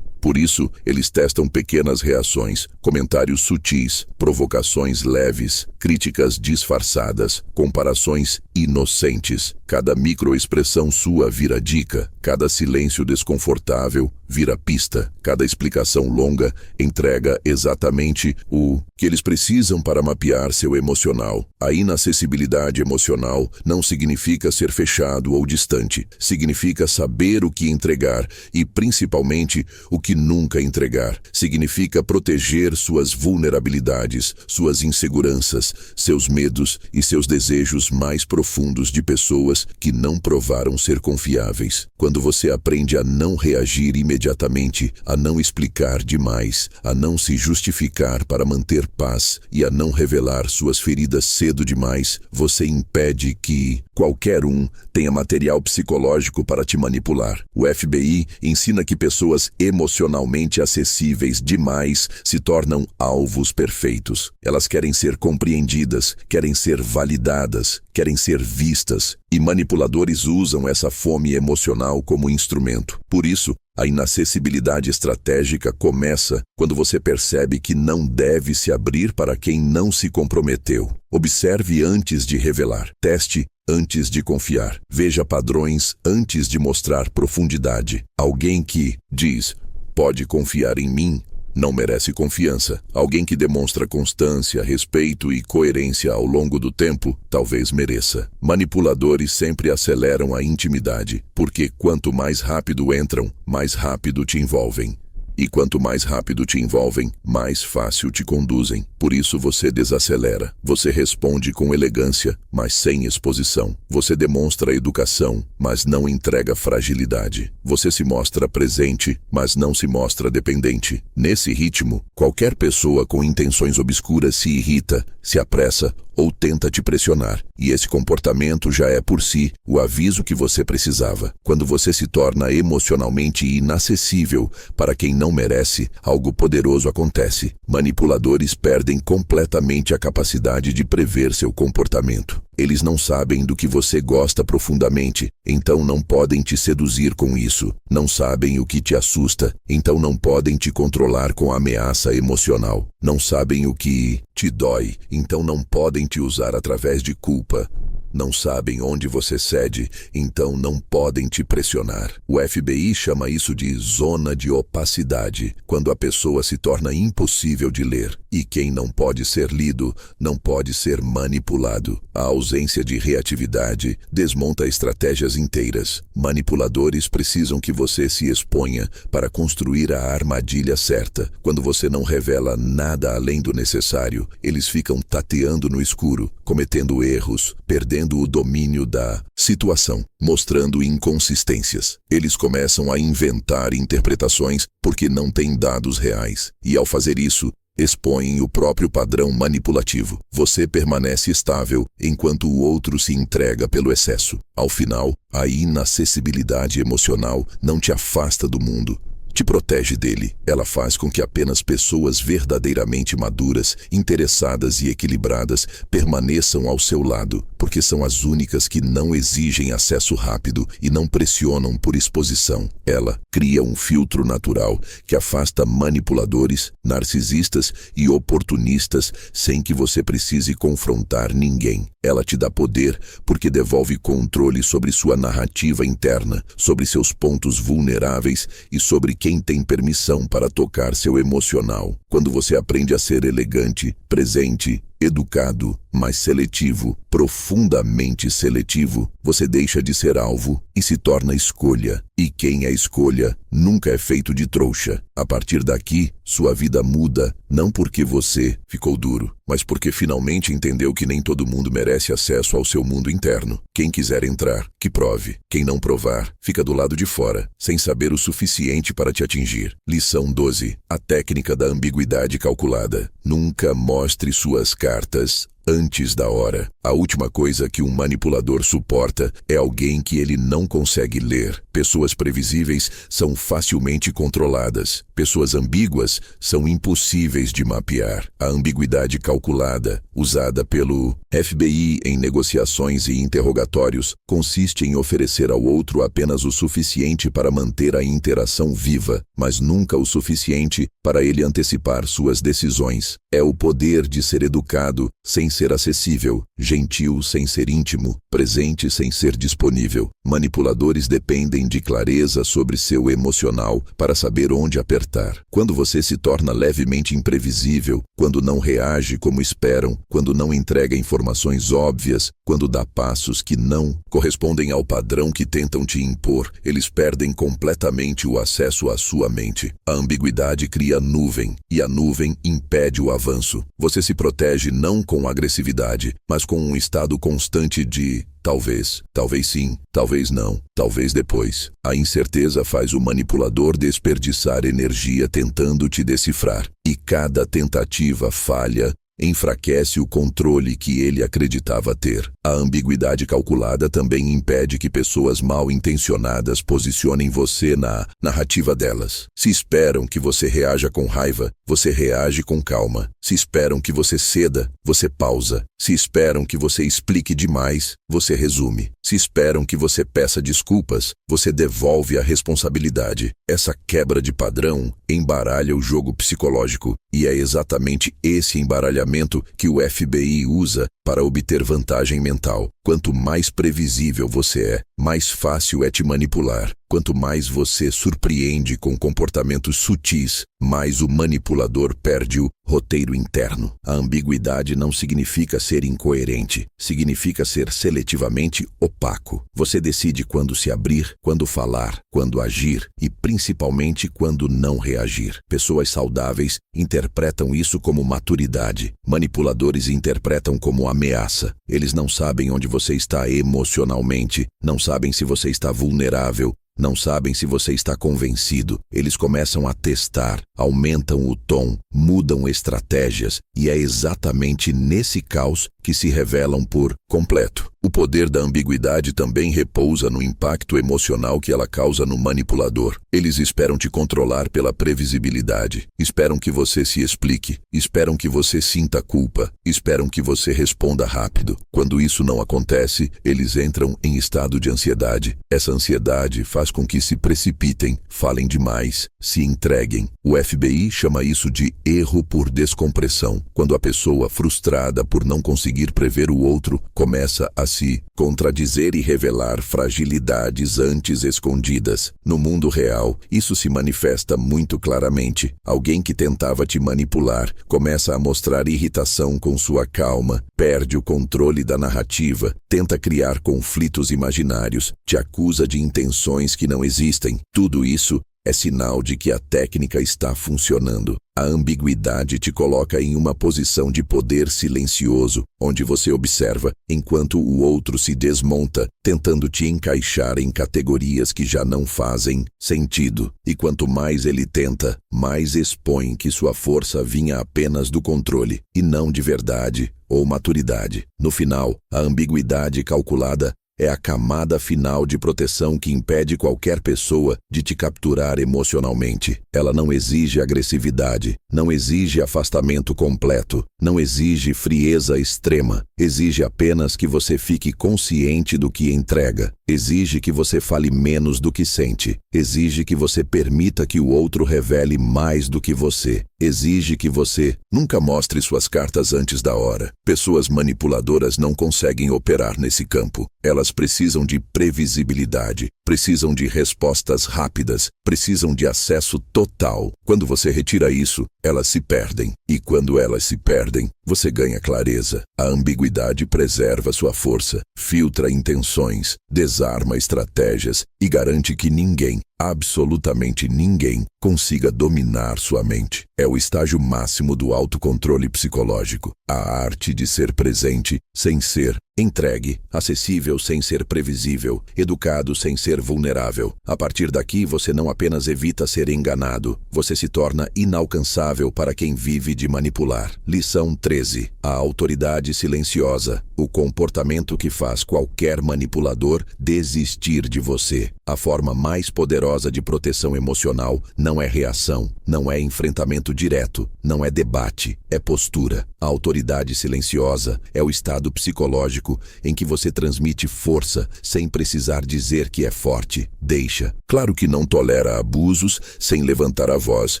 Por isso, eles testam pequenas reações, comentários sutis, provocações leves, críticas disfarçadas, comparações inocentes. Cada microexpressão sua vira dica, cada silêncio desconfortável vira pista, cada explicação longa entrega exatamente o que eles precisam para mapear seu emocional. A inacessibilidade emocional não significa ser fechado ou distante, significa saber o que entregar e, principalmente, o que nunca entregar. Significa proteger suas vulnerabilidades, suas inseguranças, seus medos e seus desejos mais profundos de pessoas que não provaram ser confiáveis. Quando você aprende a não reagir imediatamente, a não explicar demais, a não se justificar para manter paz e a não revelar suas feridas cedo demais, você impede que qualquer um tenha material psicológico para te manipular. O FBI ensina que pessoas emocionalmente acessíveis demais se tornam alvos perfeitos. Elas querem ser compreendidas, querem ser validadas, querem ser vistas, e manipuladores usam essa fome emocional como instrumento. Por isso, a inacessibilidade estratégica começa quando você percebe que não deve se abrir para quem não se comprometeu. Observe antes de revelar. Teste antes de confiar. Veja padrões antes de mostrar profundidade. Alguém que diz, pode confiar em mim, não merece confiança. Alguém que demonstra constância, respeito e coerência ao longo do tempo, talvez mereça. Manipuladores sempre aceleram a intimidade, porque quanto mais rápido entram, mais rápido te envolvem. E quanto mais rápido te envolvem, mais fácil te conduzem. Por isso você desacelera. Você responde com elegância, mas sem exposição. Você demonstra educação, mas não entrega fragilidade. Você se mostra presente, mas não se mostra dependente. Nesse ritmo, qualquer pessoa com intenções obscuras se irrita, se apressa ou tenta te pressionar. E esse comportamento já é por si o aviso que você precisava. Quando você se torna emocionalmente inacessível para quem não merece, algo poderoso acontece. Manipuladores perdem completamente a capacidade de prever seu comportamento. Eles não sabem do que você gosta profundamente, então não podem te seduzir com isso. Não sabem o que te assusta, então não podem te controlar com ameaça emocional. Não sabem o que te dói, então não podem te usar através de culpa. Não sabem onde você cede, então não podem te pressionar. O FBI chama isso de zona de opacidade, quando a pessoa se torna impossível de ler. E quem não pode ser lido, não pode ser manipulado. A ausência de reatividade desmonta estratégias inteiras. Manipuladores precisam que você se exponha para construir a armadilha certa. Quando você não revela nada além do necessário, eles ficam tateando no escuro, cometendo erros, perdendo o domínio da situação, mostrando inconsistências. Eles começam a inventar interpretações porque não têm dados reais. E ao fazer isso, expõem o próprio padrão manipulativo. Você permanece estável enquanto o outro se entrega pelo excesso. Ao final, a inacessibilidade emocional não te afasta do mundo. Te protege dele. Ela faz com que apenas pessoas verdadeiramente maduras, interessadas e equilibradas permaneçam ao seu lado, porque são as únicas que não exigem acesso rápido e não pressionam por exposição. Ela cria um filtro natural que afasta manipuladores, narcisistas e oportunistas sem que você precise confrontar ninguém. Ela te dá poder porque devolve controle sobre sua narrativa interna, sobre seus pontos vulneráveis e sobre quem tem permissão para tocar seu emocional. Quando você aprende a ser elegante, presente, educado, mas seletivo, profundamente seletivo, você deixa de ser alvo e se torna escolha. E quem é escolha nunca é feito de trouxa. A partir daqui, sua vida muda, não porque você ficou duro, mas porque finalmente entendeu que nem todo mundo merece acesso ao seu mundo interno. Quem quiser entrar, que prove. Quem não provar, fica do lado de fora, sem saber o suficiente para te atingir. Lição 12. A técnica da ambiguidade calculada. Nunca mostre suas cartas antes da hora. A última coisa que um manipulador suporta é alguém que ele não consegue ler. Pessoas previsíveis são facilmente controladas. Pessoas ambíguas são impossíveis de mapear. A ambiguidade calculada, usada pelo FBI em negociações e interrogatórios, consiste em oferecer ao outro apenas o suficiente para manter a interação viva, mas nunca o suficiente para ele antecipar suas decisões. É o poder de ser educado sem ser acessível, gentil sem ser íntimo, presente sem ser disponível. Manipuladores dependem de clareza sobre seu emocional para saber onde apertar. Quando você se torna levemente imprevisível, quando não reage como esperam, quando não entrega informações óbvias, quando dá passos que não correspondem ao padrão que tentam te impor, eles perdem completamente o acesso à sua mente. A ambiguidade cria nuvem, e a nuvem impede o avanço. Você se protege não com agressividade, mas com um estado constante de talvez, talvez sim, talvez não, talvez depois. A incerteza faz o manipulador desperdiçar energia tentando te decifrar, e cada tentativa falha enfraquece o controle que ele acreditava ter. A ambiguidade calculada também impede que pessoas mal intencionadas posicionem você na narrativa delas. Se esperam que você reaja com raiva, você reage com calma. Se esperam que você ceda, você pausa. Se esperam que você explique demais, você resume. Se esperam que você peça desculpas, você devolve a responsabilidade. Essa quebra de padrão embaralha o jogo psicológico, e é exatamente esse embaralhamento que o FBI usa para obter vantagem mental. Quanto mais previsível você é, mais fácil é te manipular. Quanto mais você surpreende com comportamentos sutis, mais o manipulador perde o roteiro interno. A ambiguidade não significa ser incoerente, significa ser seletivamente opaco. Você decide quando se abrir, quando falar, quando agir e principalmente quando não reagir. Pessoas saudáveis interpretam isso como maturidade. Manipuladores interpretam como ameaça. Eles não sabem onde você está emocionalmente, não sabem se você está vulnerável, não sabem se você está convencido. Eles começam a testar, aumentam o tom, mudam estratégias, e é exatamente nesse caos que se revelam por completo. O poder da ambiguidade também repousa no impacto emocional que ela causa no manipulador. Eles esperam te controlar pela previsibilidade, esperam que você se explique, esperam que você sinta culpa, esperam que você responda rápido. Quando isso não acontece, eles entram em estado de ansiedade. Essa ansiedade faz com que se precipitem, falem demais, se entreguem. O FBI chama isso de erro por descompressão. Quando a pessoa, frustrada por não conseguir prever o outro, começa a se contradizer e revelar fragilidades antes escondidas. No mundo real, isso se manifesta muito claramente. Alguém que tentava te manipular começa a mostrar irritação com sua calma, perde o controle da narrativa, tenta criar conflitos imaginários, te acusa de intenções que não existem. Tudo isso é sinal de que a técnica está funcionando. A ambiguidade te coloca em uma posição de poder silencioso, onde você observa, enquanto o outro se desmonta, tentando te encaixar em categorias que já não fazem sentido. E quanto mais ele tenta, mais expõe que sua força vinha apenas do controle, e não de verdade ou maturidade. No final, a ambiguidade calculada é a camada final de proteção que impede qualquer pessoa de te capturar emocionalmente. Ela não exige agressividade, não exige afastamento completo, não exige frieza extrema. Exige apenas que você fique consciente do que entrega. Exige que você fale menos do que sente. Exige que você permita que o outro revele mais do que você. Exige que você nunca mostre suas cartas antes da hora. Pessoas manipuladoras não conseguem operar nesse campo. Elas precisam de previsibilidade, precisam de respostas rápidas, precisam de acesso total. Quando você retira isso, elas se perdem. E quando elas se perdem, você ganha clareza. A ambiguidade preserva sua força, filtra intenções, desarma estratégias e garante que ninguém, absolutamente ninguém, consiga dominar sua mente. É o estágio máximo do autocontrole psicológico. A arte de ser presente sem ser entregue, acessível sem ser previsível, educado sem ser vulnerável. A partir daqui, você não apenas evita ser enganado, você se torna inalcançável para quem vive de manipular. Lição 13. A autoridade silenciosa, o comportamento que faz qualquer manipulador desistir de você. A forma mais poderosa poderosa de proteção emocional não é reação, não é enfrentamento direto, não é debate, é postura. A autoridade silenciosa é o estado psicológico em que você transmite força sem precisar dizer que é forte. Deixa. Claro que não tolera abusos sem levantar a voz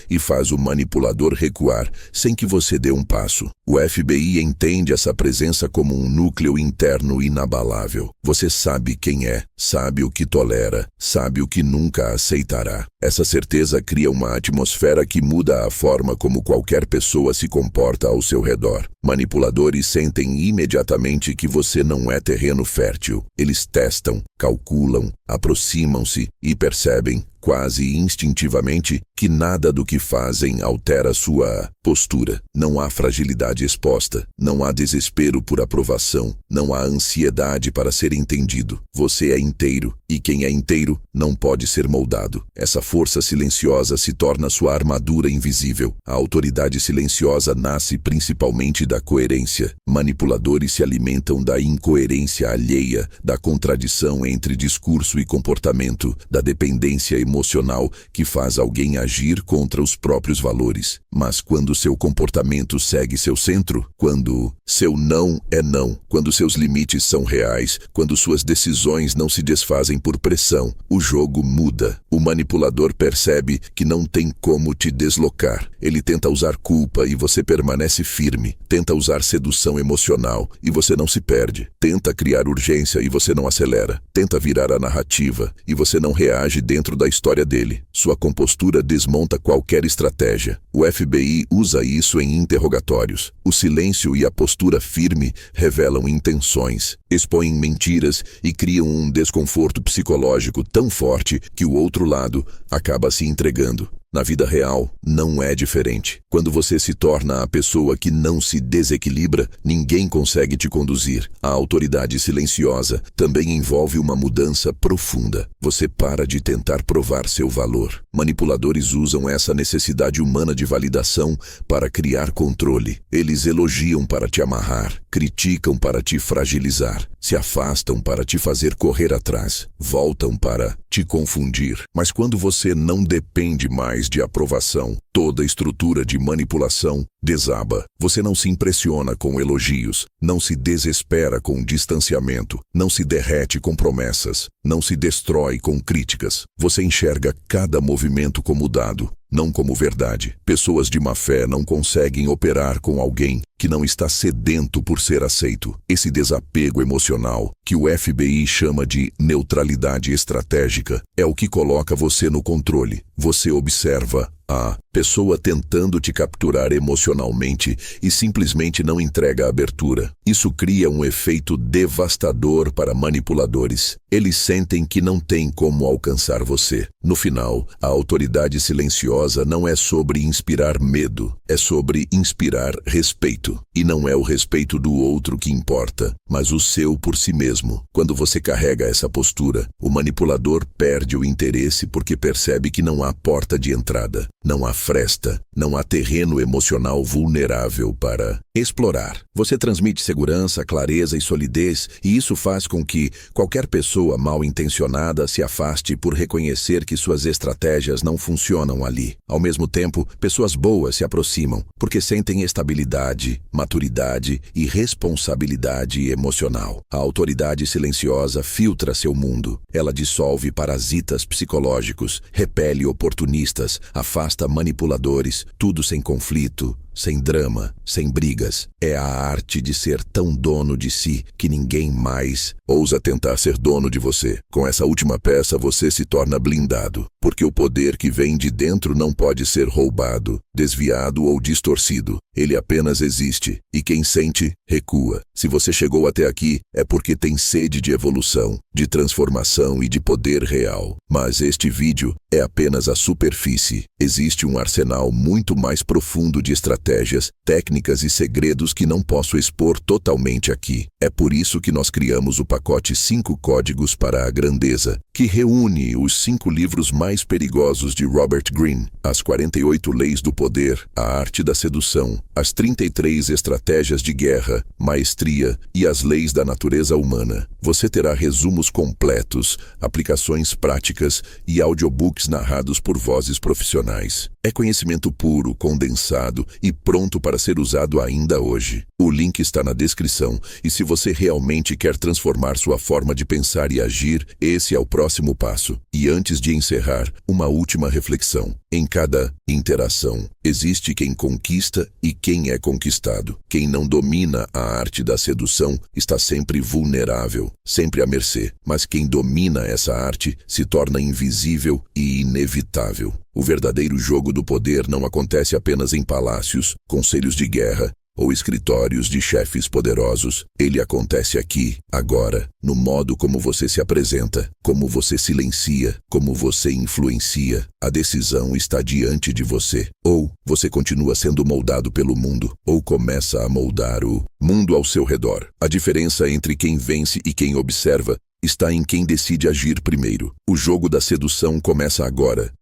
e faz o manipulador recuar sem que você dê um passo. O FBI entende essa presença como um núcleo interno inabalável. Você sabe quem é, sabe o que tolera, sabe o que nunca aceitará. Essa certeza cria uma atmosfera que muda a forma como qualquer pessoa se comporta ao seu redor. Manipuladores sentem imediatamente que você não é terreno fértil. Eles testam, calculam, aproximam-se e percebem, quase instintivamente, que nada do que fazem altera sua postura. Não há fragilidade exposta, não há desespero por aprovação, não há ansiedade para ser entendido. Você é inteiro, e quem é inteiro não pode ser moldado. Essa força silenciosa se torna sua armadura invisível. A autoridade silenciosa nasce principalmente da coerência. Manipuladores se alimentam da incoerência alheia, da contradição entre discurso e comportamento, da dependência emocional que faz alguém agir contra os próprios valores. Mas quando seu comportamento segue seu centro, quando seu não é não, quando seus limites são reais, quando suas decisões não se desfazem por pressão, o jogo muda. O manipulador percebe que não tem como te deslocar. Ele tenta usar culpa e você permanece firme. Tenta usar sedução emocional e você não se perde. Tenta criar urgência e você não acelera. Tenta virar a narrativa e você não reage dentro da história dele. Sua compostura desmonta qualquer estratégia. O FBI usa isso em interrogatórios. O silêncio e a postura firme revelam intenções, expõem mentiras e criam um desconforto psicológico tão forte que o outro lado acaba se entregando. Na vida real, não é diferente. Quando você se torna a pessoa que não se desequilibra, ninguém consegue te conduzir. A autoridade silenciosa também envolve uma mudança profunda. Você para de tentar provar seu valor. Manipuladores usam essa necessidade humana de validação para criar controle. Eles elogiam para te amarrar, criticam para te fragilizar, se afastam para te fazer correr atrás, voltam para te confundir. Mas quando você não depende mais de aprovação, toda a estrutura de manipulação desaba. Você não se impressiona com elogios, não se desespera com distanciamento, não se derrete com promessas, não se destrói com críticas. Você enxerga cada movimento como dado, não como verdade. Pessoas de má fé não conseguem operar com alguém que não está sedento por ser aceito. Esse desapego emocional, que o FBI chama de neutralidade estratégica, é o que coloca você no controle. Você observa a pessoa tentando te capturar emocionalmente e simplesmente não entrega abertura. Isso cria um efeito devastador para manipuladores. Eles sentem que não tem como alcançar você. No final, a autoridade silenciosa não é sobre inspirar medo, é sobre inspirar respeito. E não é o respeito do outro que importa, mas o seu por si mesmo. Quando você carrega essa postura, o manipulador perde o interesse porque percebe que não há porta de entrada, não há fresta, não há terreno emocional vulnerável para explorar. Você transmite segurança, clareza e solidez, e isso faz com que qualquer pessoa mal intencionada se afaste por reconhecer que suas estratégias não funcionam ali. Ao mesmo tempo, pessoas boas se aproximam, porque sentem estabilidade, maturidade e responsabilidade emocional. A autoridade silenciosa filtra seu mundo. Ela dissolve parasitas psicológicos, repele oportunistas, afasta manipuladores, tudo sem conflito, sem drama, sem brigas. É a arte de ser tão dono de si que ninguém mais ousa tentar ser dono de você. Com essa última peça você se torna blindado, porque o poder que vem de dentro não pode ser roubado, desviado ou distorcido. Ele apenas existe, e quem sente, recua. Se você chegou até aqui, é porque tem sede de evolução, de transformação e de poder real. Mas este vídeo é apenas a superfície. Existe um arsenal muito mais profundo de estratégias estratégias, técnicas e segredos que não posso expor totalmente aqui. É por isso que nós criamos o pacote 5 Códigos para a Grandeza, que reúne os 5 livros mais perigosos de Robert Greene, as 48 Leis do Poder, a Arte da Sedução, as 33 Estratégias de Guerra, Maestria e as Leis da Natureza Humana. Você terá resumos completos, aplicações práticas e audiobooks narrados por vozes profissionais. É conhecimento puro, condensado e pronto para ser usado ainda hoje. O link está na descrição e se você realmente quer transformar sua forma de pensar e agir, esse é o próximo passo. E antes de encerrar, uma última reflexão. Em cada interação, existe quem conquista e quem é conquistado. Quem não domina a arte da sedução está sempre vulnerável, sempre à mercê. Mas quem domina essa arte se torna invisível e inevitável. O verdadeiro jogo do poder não acontece apenas em palácios, conselhos de guerra ou escritórios de chefes poderosos. Ele acontece aqui, agora, no modo como você se apresenta, como você silencia, como você influencia. A decisão está diante de você. Ou você continua sendo moldado pelo mundo, ou começa a moldar o mundo ao seu redor. A diferença entre quem vence e quem observa está em quem decide agir primeiro. O jogo da sedução começa agora,